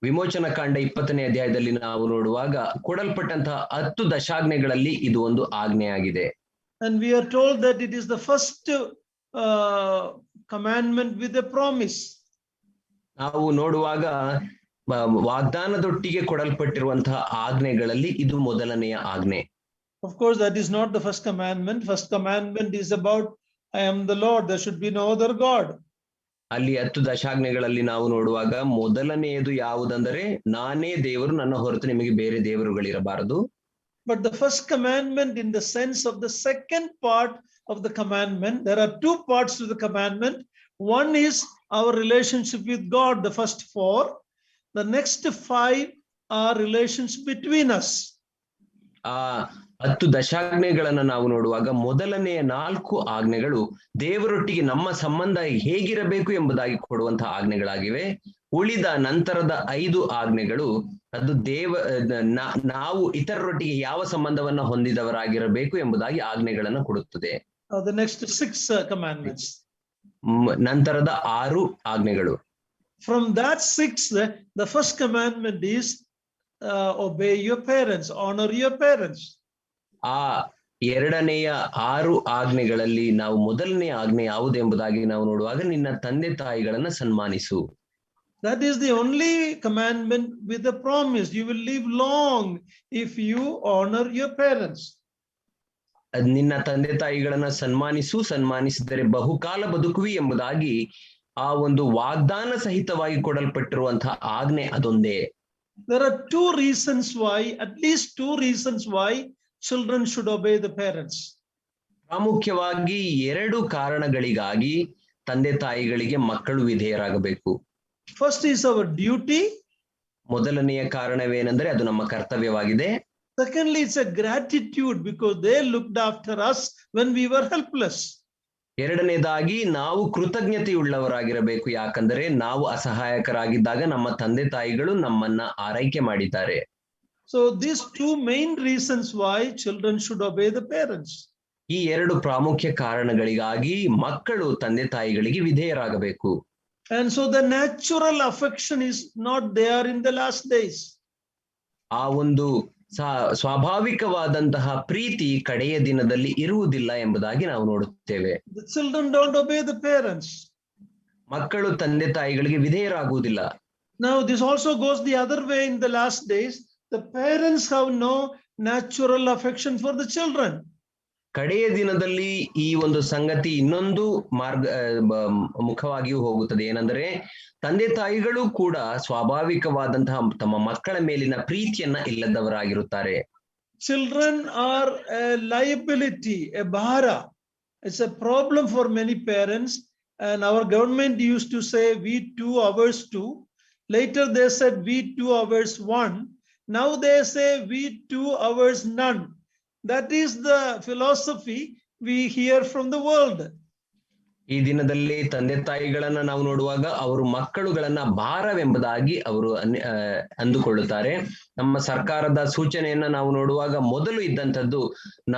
ವಿಮೋಚನ ಕಾಂಡ 20ನೇ ಅಧ್ಯಾಯದಲ್ಲಿ ನಾವು ನೋಡುವಾಗ ಕೊಡಲ್ಪಟ್ಟಂತಹ 10 ದಶಾಜ್ಞೆಗಳಲ್ಲಿ ಇದು ಒಂದು ಆಜ್ಞೆಯಾಗಿದೆ. And we are told that it is the first commandment with a promise. ನಾವು ನೋಡುವಾಗ ವಾಗ್ದಾನದೊಟ್ಟಿಗೆ ಕೊಡಲ್ಪಟ್ಟಿರುವಂತಹ ಆಜ್ಞೆಗಳಲ್ಲಿ ಇದು ಮೊದಲನೆಯ ಆಜ್ಞೆ. Of course, that is not the first commandment. First commandment is about I am the Lord, there should be no other God. ಅಲ್ಲಿ 10 ದಶಾಜ್ಞೆಗಳಲ್ಲಿ ನಾವು ನೋಡುವಾಗ ಮೊದಲನೆಯದು ಯಾವುದಂದರೆ ನಾನೇ ದೇವರು, ನನ್ನ ಹೊರತು ನಿಮಗೆ ಬೇರೆ ದೇವರುಗಳಿರಬಾರದು. But the first commandment in the sense of the second part of the commandment, there are 2 parts to the commandment. One is our relationship with God, the first 4. The next 5 are relations between us. 10 ದಶಾಜ್ಞೆಗಳನ್ನ ನಾವು ನೋಡುವಾಗ ಮೊದಲನೆಯ 4 ಆಜ್ಞೆಗಳು ದೇವರೊಟ್ಟಿಗೆ ನಮ್ಮ ಸಂಬಂಧ ಹೇಗಿರಬೇಕು ಎಂಬುದಾಗಿ ಕೊಡುವಂತಹ ಆಜ್ಞೆಗಳಾಗಿವೆ. ಉಳಿದ ನಂತರದ 5 ಆಜ್ಞೆಗಳು ಅದು ನಾವು ಇತರರೊಟ್ಟಿಗೆ ಯಾವ ಸಂಬಂಧವನ್ನ ಹೊಂದಿದವರಾಗಿರಬೇಕು ಎಂಬುದಾಗಿ ಆಜ್ಞೆಗಳನ್ನ ಕೊಡುತ್ತದೆ. The next 6 commandments. ನಂತರದ 6 ಆಜ್ಞೆಗಳು. From that 6, the first commandment is obey your parents, honor your parents. ಆ ಎರಡನೆಯ 6 ಆಜ್ಞೆಗಳಲ್ಲಿ ನಾವು ಮೊದಲನೆಯ ಆಜ್ಞೆ ಯಾವುದು ಎಂಬುದಾಗಿ ನಾವು ನೋಡುವಾಗ ನಿನ್ನ ತಂದೆ ತಾಯಿಗಳನ್ನ ಸನ್ಮಾನಿಸು. That is the only commandment with a promise. You will live long if you honor your parents. ನಿನ್ನ ತಂದೆ ತಾಯಿಗಳನ್ನ ಸನ್ಮಾನಿಸಿದರೆ ಬಹುಕಾಲ ಬದುಕುವಿ ಎಂಬುದಾಗಿ ಆ ಒಂದು ವಾಗ್ದಾನ ಸಹಿತವಾಗಿ ಕೊಡಲ್ಪಟ್ಟಿರುವಂತಹ ಆಜ್ಞೆ ಅದೊಂದೇ. There are 2 reasons why, at least 2 reasons why children should obey the parents. ಪ್ರಾಮುಖ್ಯವಾಗಿ 2 ಕಾರಣಗಳಿಗಾಗಿ ತಂದೆ ತಾಯಿಗಳಿಗೆ ಮಕ್ಕಳು ವಿಧೇಯರಾಗಬೇಕು. First is our duty. ಮೊದಲನೆಯ ಕಾರಣವೇನೆಂದರೆ ಅದು ನಮ್ಮ ಕರ್ತವ್ಯವಾಗಿದೆ. Secondly, it's a gratitude because they looked after us when we were helpless. ಎರಡನೇದಾಗಿ ನಾವು ಕೃತಜ್ಞತೆಯುಳ್ಳವರಾಗಿರಬೇಕು, ಯಾಕಂದರೆ ನಾವು ಅಸಹಾಯಕರಾಗಿದ್ದಾಗ ನಮ್ಮ ತಂದೆ ತಾಯಿಗಳು ನಮ್ಮನ್ನ ಆರೈಕೆ ಮಾಡಿದ್ದಾರೆ. So these 2 main reasons why children should obey the parents. ಈ 2 ಪ್ರಾಮುಖ್ಯ ಕಾರಣಗಳಿಗಾಗಿ ಮಕ್ಕಳು ತಂದೆ ತಾಯಿಗಳಿಗೆ ವಿಧೇಯರಾಗಬೇಕು. And so the natural affection is not there in the last days. ಆ ಒಂದು ಸ್ವಾಭಾವಿಕವಾದಂತಹ ಪ್ರೀತಿ ಕಡೆಯ ದಿನದಲ್ಲಿ ಇರುವುದಿಲ್ಲ ಎಂಬುದಾಗಿ ನಾವು ನೋಡುತ್ತೇವೆ. The children don't obey the parents. ಮಕ್ಕಳು ತಂದೆ ತಾಯಿಗಳಿಗೆ ವಿಧೇಯರಾಗುವುದಿಲ್ಲ. Now this also goes the other way in the last days. The parents have no natural affection for the children. ಕಡೆಯ ದಿನದಲ್ಲಿ ಈ ಒಂದು ಸಂಗತಿ ಇನ್ನೊಂದು ಮುಖವಾಗಿಯೂ ಹೋಗುತ್ತದೆ. ಏನೆಂದರೆ ತಂದೆ ತಾಯಿಗಳು ಕೂಡ ಸ್ವಾಭಾವಿಕವಾದಂತಹ ತಮ್ಮ ಮಕ್ಕಳ ಮೇಲಿನ ಪ್ರೀತಿಯನ್ನ ಇಲ್ಲದವರಾಗಿರುತ್ತಾರೆ. Children are a liability, a bhara. It's a problem for many parents, and our government used to say we 2 hours 2. Later they said we 2 hours 1. Now they say we 2 hours none. That is the philosophy we hear from the world. ಈ ದಿನದಲ್ಲಿ ತಂದೆ ತಾಯಿಗಳನ್ನ ನಾವು ನೋಡುವಾಗ ಅವರು ಮಕ್ಕಳುಗಳನ್ನ ಭಾರವೆಂಬುದಾಗಿ ಅವರು ಅಂದುಕೊಳ್ಳುತ್ತಾರೆ. ನಮ್ಮ ಸರ್ಕಾರದ ಸೂಚನೆಯನ್ನ ನಾವು ನೋಡುವಾಗ ಮೊದಲು ಇದ್ದಂಥದ್ದು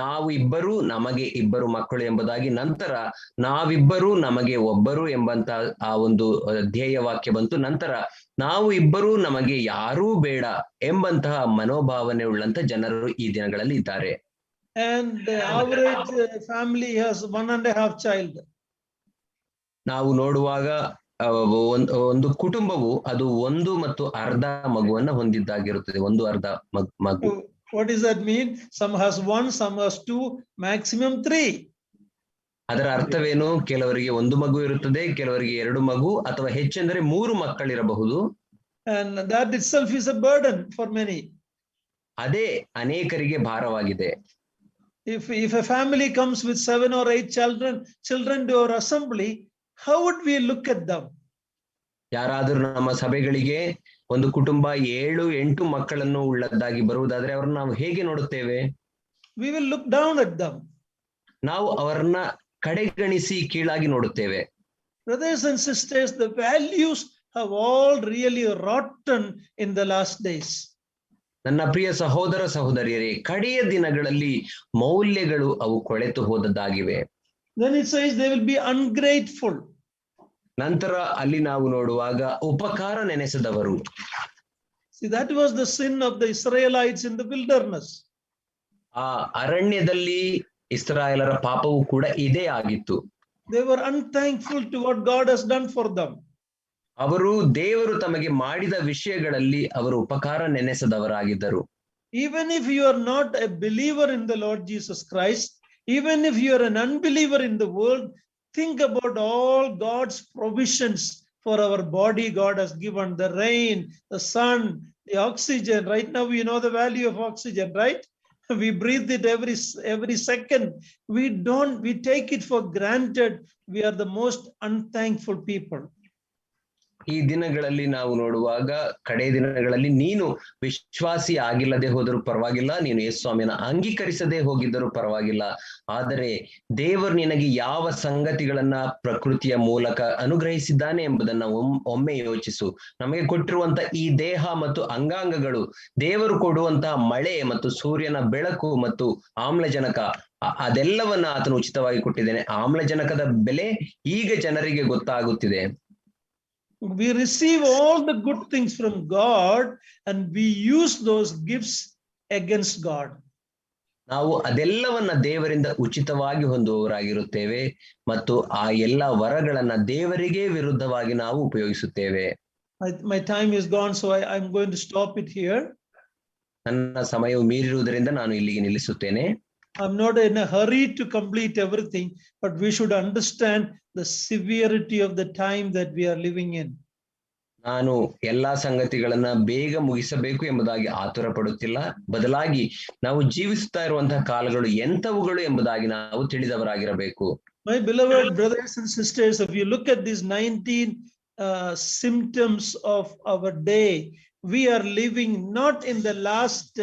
ನಾವು ಇಬ್ಬರು ನಮಗೆ ಇಬ್ಬರು ಮಕ್ಕಳು ಎಂಬುದಾಗಿ, ನಂತರ ನಾವಿಬ್ಬರು ನಮಗೆ ಒಬ್ಬರು ಎಂಬಂತ ಆ ಒಂದು ಧ್ಯೇಯ ವಾಕ್ಯ ಬಂತು. ನಂತರ ನಾವು ಇಬ್ಬರು ನಮಗೆ ಯಾರೂ ಬೇಡ ಎಂಬಂತಹ ಮನೋಭಾವನೆ ಉಳ್ಳಂತ ಜನರು ಈ ದಿನಗಳಲ್ಲಿ ಇದ್ದಾರೆ. And the average family has 1.5 child. ನಾವು ನೋಡುವಾಗ ಒಂದು ಕುಟುಂಬವು ಅದು 1 ಮತ್ತು ಅರ್ಧ ಮಗುವನ್ನ ಹೊಂದಿದ್ದಾಗಿರುತ್ತದೆ. 1 ಮಗು. What does that mean? Some has 1, some has 2, maximum 3. ಅದರ ಅರ್ಥವೇನು? ಕೆಲವರಿಗೆ 1 ಮಗು ಇರುತ್ತದೆ, ಕೆಲವರಿಗೆ 2 ಮಗು, ಅಥವಾ ಹೆಚ್ಚೆಂದರೆ 3 ಮಕ್ಕಳಿರಬಹುದು. And that itself is a burden for many. ಅದೇ ಅನೇಕರಿಗೆ ಭಾರವಾಗಿದೆ. If a family comes with 7 or 8 children to our assembly, how would we look at them? ಯಾರಾದರೂ ನಮ್ಮ ಸಭೆಗಳಿಗೆ ಒಂದು ಕುಟುಂಬ 7-8 ಮಕ್ಕಳನ್ನು ಉಳ್ಳದ್ದಾಗಿ ಬರುವುದಾದ್ರೆ ಅವರನ್ನು ನಾವು ಹೇಗೆ ನೋಡುತ್ತೇವೆ? We will look down at them. ನಾವು ಅವರನ್ನ ಕಡೆಗಣಿಸಿ ಕೀಳಾಗಿ ನೋಡುತ್ತೇವೆ. Brothers and sisters, the values have all really rotten in the last days. ನನ್ನ ಪ್ರಿಯ ಸಹೋದರ ಸಹೋದರಿಯರೇ, ಕಡೆಯ ದಿನಗಳಲ್ಲಿ ಮೌಲ್ಯಗಳು ಅವು ಕೊಳೆತು ಹೋದದ್ದಾಗಿವೆ. Then it says they will be ungrateful. ನಂತರ ಅಲ್ಲಿ ನಾವು ನೋಡುವಾಗ ಉಪಕಾರ ನೆನೆಸದವರು. See, that was the sin of the Israelites in the wilderness. ಆ ಅರಣ್ಯದಲ್ಲಿ ಇಸ್ರಾಯೇಲರ ಪಾಪವು ಕೂಡ ಇದೇ ಆಗಿತ್ತು. They were unthankful to what God has done for them. ಅವರು ದೇವರು ತಮಗೆ ಮಾಡಿದ ವಿಷಯಗಳಲ್ಲಿ ಅವರು ಉಪಕಾರ ನೆನೆಸದವರಾಗಿದ್ದರು. Even if you are not a believer in the Lord Jesus Christ, even if you are an unbeliever in the world, think about all God's provisions for our body. God has given the rain, the sun, the oxygen. Right now we know the value of oxygen, right? We breathe it every second. We take it for granted. We are the most unthankful people. ಈ ದಿನಗಳಲ್ಲಿ ನಾವು ನೋಡುವಾಗ ಕಡೆ ದಿನಗಳಲ್ಲಿ ನೀನು ವಿಶ್ವಾಸಿ ಆಗಿಲ್ಲದೆ ಹೋದರೂ ಪರವಾಗಿಲ್ಲ, ನೀನು ಯೇಸು ಸ್ವಾಮಿನ ಅಂಗೀಕರಿಸದೆ ಹೋಗಿದ್ದರೂ ಪರವಾಗಿಲ್ಲ, ಆದರೆ ದೇವರು ನಿನಗೆ ಯಾವ ಸಂಗತಿಗಳನ್ನ ಪ್ರಕೃತಿಯ ಮೂಲಕ ಅನುಗ್ರಹಿಸಿದ್ದಾನೆ ಎಂಬುದನ್ನ ಒಮ್ಮೆ ಯೋಚಿಸು. ನಮಗೆ ಕೊಟ್ಟಿರುವಂತ ಈ ದೇಹ ಮತ್ತು ಅಂಗಾಂಗಗಳು ದೇವರು ಕೊಡುವಂತಹ ಮಳೆ ಮತ್ತು ಸೂರ್ಯನ ಬೆಳಕು ಮತ್ತು ಆಮ್ಲಜನಕ, ಅದೆಲ್ಲವನ್ನ ಆತನು ಉಚಿತವಾಗಿ ಕೊಟ್ಟಿದ್ದೇನೆ. ಆಮ್ಲಜನಕದ ಬೆಲೆ ಈಗ ಜನರಿಗೆ ಗೊತ್ತಾಗುತ್ತಿದೆ. We receive all the good things from God and we use those gifts against God. ನಾವು ಅದೆಲ್ಲವನ್ನ ದೇವರಿಂದ ಉಚಿತವಾಗಿ ಹೊಂದುವವರಾಗಿರುತ್ತೇವೆ ಮತ್ತು ಆ ಎಲ್ಲ ವರಗಳನ್ನ ದೇವರಿಗೆ ವಿರುದ್ಧವಾಗಿ ನಾವು ಉಪಯೋಗಿಸುತ್ತೇವೆ. My time is gone, so I'm going to stop it here. ನನ್ನ ಸಮಯವು ಮೀರಿರುವುದರಿಂದ ನಾನು ಇಲ್ಲಿಗೆ ನಿಲ್ಲಿಸುತ್ತೇನೆ. I'm not in a hurry to complete everything, but we should understand the severity of the time that we are living in. ನಾನು ಎಲ್ಲಾ ಸಂಗತಿಗಳನ್ನ ಬೇಗ ಮುಗಿಸಬೇಕು ಎಂಬುದಾಗಿ ಆತುರ ಪಡುತ್ತಿಲ್ಲ, ಬದಲಾಗಿ ನಾವು ಜೀವಿಸುತ್ತಾ ಇರುವಂತಹ ಕಾಲಗಳು ಎಂತವುಗಳು ಎಂಬುದಾಗಿ ನಾವು ತಿಳಿದವರಾಗಿರಬೇಕು. My beloved brothers and sisters, if you look at these 19 symptoms of our day, we are living not in the last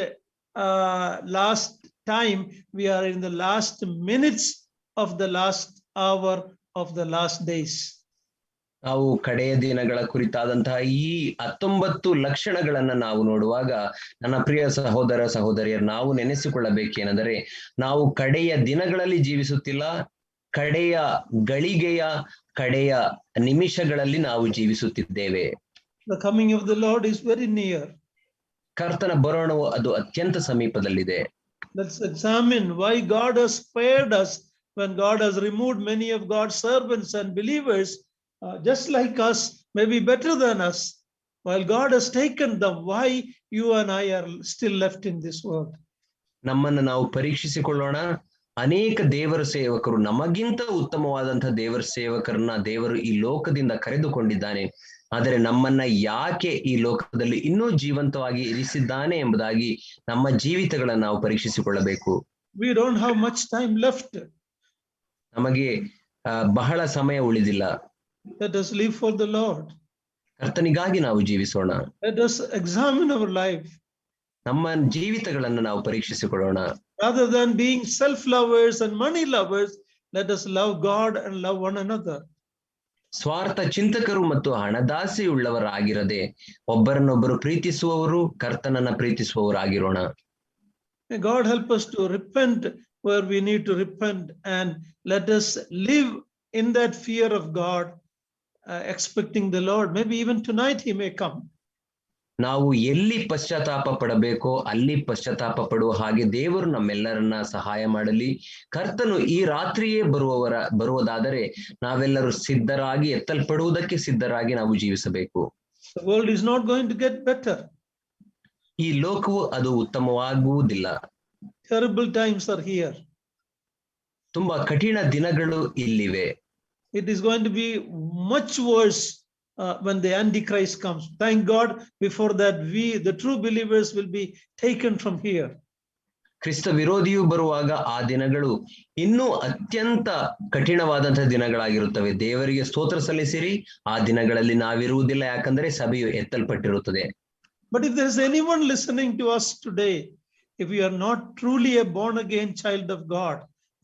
time, we are in the last minutes of the last hour of the last days. ನಾವು ಕಡೆಯ ದಿನಗಳ ಕುರಿತಾದಂತಹ ಈ 19 ಲಕ್ಷಣಗಳನ್ನ ನಾವು ನೋಡುವಾಗ, ನನ್ನ ಪ್ರಿಯ ಸಹೋದರ ಸಹೋದರಿಯರು, ನಾವು ನೆನೆಸಿಕೊಳ್ಳಬೇಕೇನೆಂದರೆ, ನಾವು ಕಡೆಯ ದಿನಗಳಲ್ಲಿ ಜೀವಿಸುತ್ತಿಲ್ಲ, ಕಡೆಯ ಗಳಿಗೆಯ ಕಡೆಯ ನಿಮಿಷಗಳಲ್ಲಿ ನಾವು ಜೀವಿಸುತ್ತಿದ್ದೇವೆ. The coming of the Lord is very near. ಕರ್ತನ ಬರೋಣವು ಅದು ಅತ್ಯಂತ ಸಮೀಪದಲ್ಲಿದೆ. Let's examine why God has spared us when God has removed many of God's servants and believers, just like us, maybe better than us. While God has taken them, why you and I are still left in this world? ನಮ್ಮನ್ನು ನಾವು ಪರೀಕ್ಷಿಸಿಕೊಳ್ಳೋಣ. ಅನೇಕ ದೇವರ ಸೇವಕರು, ನಮಗಿಂತ ಉತ್ತಮವಾದಂತಹ ದೇವರ ಸೇವಕರನ್ನ ದೇವರು ಈ ಲೋಕದಿಂದ ಕರೆದುಕೊಂಡಿದ್ದಾನೆ. ಆದರೆ ನಮ್ಮನ್ನ ಯಾಕೆ ಈ ಲೋಕದಲ್ಲಿ ಇನ್ನೂ ಜೀವಂತವಾಗಿ ಇರಿಸಿದ್ದಾನೆ ಎಂಬುದಾಗಿ ನಮ್ಮ ಜೀವಿತಗಳನ್ನು ನಾವು ಪರೀಕ್ಷಿಸಿಕೊಳ್ಳಬೇಕು. We don't have much time left. ನಮಗೆ ಬಹಳ ಸಮಯ ಉಳಿದಿಲ್ಲ. Let us live for the Lord. ಕರ್ತನಿಗಾಗಿ ನಾವು ಜೀವಿಸೋಣ. Let us examine our life. ನಮ್ಮ ಜೀವಿತಗಳನ್ನು ನಾವು ಪರೀಕ್ಷಿಸಿಕೊಳ್ಳೋಣ. Rather than being self-lovers and money lovers, let us love God and love one another. ಸ್ವಾರ್ಥ ಚಿಂತಕರು ಮತ್ತು ಹಣದಾಸೆ ಉಳ್ಳವರಾಗಿರದೆ ಒಬ್ಬರನ್ನೊಬ್ಬರು ಪ್ರೀತಿಸುವವರು, ಕರ್ತನನ್ನ ಪ್ರೀತಿಸುವವರಾಗಿರೋಣ. May God help us to repent where we need to repent, and let us live in that fear of God, expecting the Lord. Maybe even tonight he may come. ನಾವು ಎಲ್ಲಿ ಪಶ್ಚಾತ್ತಾಪ ಪಡಬೇಕೋ ಅಲ್ಲಿ ಪಶ್ಚಾತ್ತಾಪ ಪಡುವ ಹಾಗೆ ದೇವರು ನಮ್ಮೆಲ್ಲರನ್ನ ಸಹಾಯ ಮಾಡಲಿ. ಕರ್ತನು ಈ ರಾತ್ರಿಯೇ ಬರುವುದಾದರೆ ನಾವೆಲ್ಲರೂ ಸಿದ್ಧರಾಗಿ, ಎತ್ತಲ್ಪಡುವುದಕ್ಕೆ ಸಿದ್ಧರಾಗಿ ನಾವು ಜೀವಿಸಬೇಕು. The world is not going to get better. ಈ ಲೋಕವು ಅದು ಉತ್ತಮವಾಗುವುದಿಲ್ಲ. Terrible times are here. ತುಂಬಾ ಕಠಿಣ ದಿನಗಳು ಇಲ್ಲಿವೆ. It is going to be much worse when the Antichrist comes. Thank God, before that we, the true believers, will be taken from here. ಕ್ರಿಸ್ತ ವಿರೋಧಿಯು ಬರುವಾಗ ಆ ದಿನಗಳು ಇನ್ನೂ ಅತ್ಯಂತ ಕಠಿಣವಾದಂತಹ ದಿನಗಳಾಗಿರುತ್ತವೆ. ದೇವರಿಗೆ ಸ್ತೋತ್ರ ಸಲ್ಲಿಸಿರಿ, ಆ ದಿನಗಳಲ್ಲಿ ನಾವಿರುವುದಿಲ್ಲ, ಯಾಕಂದ್ರೆ ಸಭೆಯು ಎತ್ತಲ್ಪಟ್ಟಿರುತ್ತದೆ. But if there is anyone listening to us today, if you are not truly a born again child of God,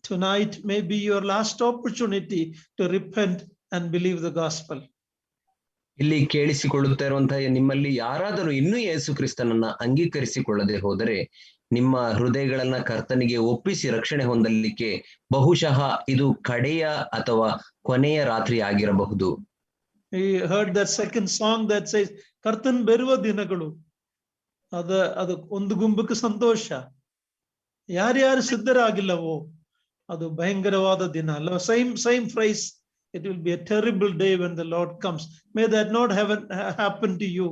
tonight may be your last opportunity to repent and believe the gospel. ಇಲ್ಲಿ ಕೇಳಿಸಿಕೊಳ್ಳುತ್ತಾ ಇರುವಂತಹ ನಿಮ್ಮಲ್ಲಿ ಯಾರಾದರೂ ಇನ್ನೂ ಯೇಸು ಕ್ರಿಸ್ತನನ್ನ ಅಂಗೀಕರಿಸಿಕೊಳ್ಳದೆ ಹೋದರೆ, ನಿಮ್ಮ ಹೃದಯಗಳನ್ನ ಕರ್ತನಿಗೆ ಒಪ್ಪಿಸಿ ರಕ್ಷಣೆ ಹೊಂದಲಿಕ್ಕೆ ಬಹುಶಃ ಇದು ಕಡೆಯ ಅಥವಾ ಕೊನೆಯ ರಾತ್ರಿ ಆಗಿರಬಹುದು. We heard that second song that says, ಕರ್ತನ್ ಬರುವ ದಿನಗಳು. ಅದು ಒಂದು ಗುಂಪಕ್ಕೆ ಸಂತೋಷ. ಯಾರ್ಯಾರು ಸಿದ್ಧರಾಗಿಲ್ಲವೋ ಅದು ಭಯಂಕರವಾದ ದಿನ ಅಲ್ಲ. Same phrase. It will be a terrible day when the Lord comes. May that not happen to you.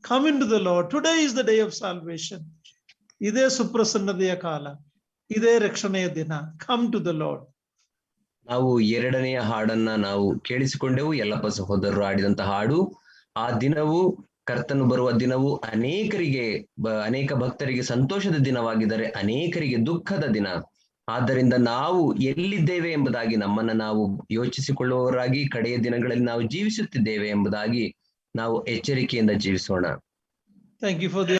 Come into the Lord. Today is the day of salvation. Ide suprasannadeya kala. Ide rakshanaya dina. Come to the Lord. ನಾವು ಎರಡನೆಯ ಹಾಡನ್ನ ನಾವು ಕೇಳಿಸಿಕೊಂಡೆವು. ಯಲ್ಲಪ್ಪ ಸಹೋದರರು ಆಡಿದಂತ ಹಾಡು. ಆ ದಿನವು, ಕರ್ತನು ಬರುವ ದಿನವು ಅನೇಕ ಭಕ್ತರಿಗೆ ಸಂತೋಷದ ದಿನವಾಗಿದ್ದರೆ ಅನೇಕರಿಗೆ ದುಃಖದ ದಿನ. ಆದ್ದರಿಂದ ನಾವು ಎಲ್ಲಿದ್ದೇವೆ ಎಂಬುದಾಗಿ ನಮ್ಮನ್ನ ನಾವು ಯೋಚಿಸಿಕೊಳ್ಳುವವರಾಗಿ, ಕಡೆಯ ದಿನಗಳಲ್ಲಿ ನಾವು ಜೀವಿಸುತ್ತಿದ್ದೇವೆ ಎಂಬುದಾಗಿ ನಾವು ಎಚ್ಚರಿಕೆಯಿಂದ ಜೀವಿಸೋಣ. Thank you for the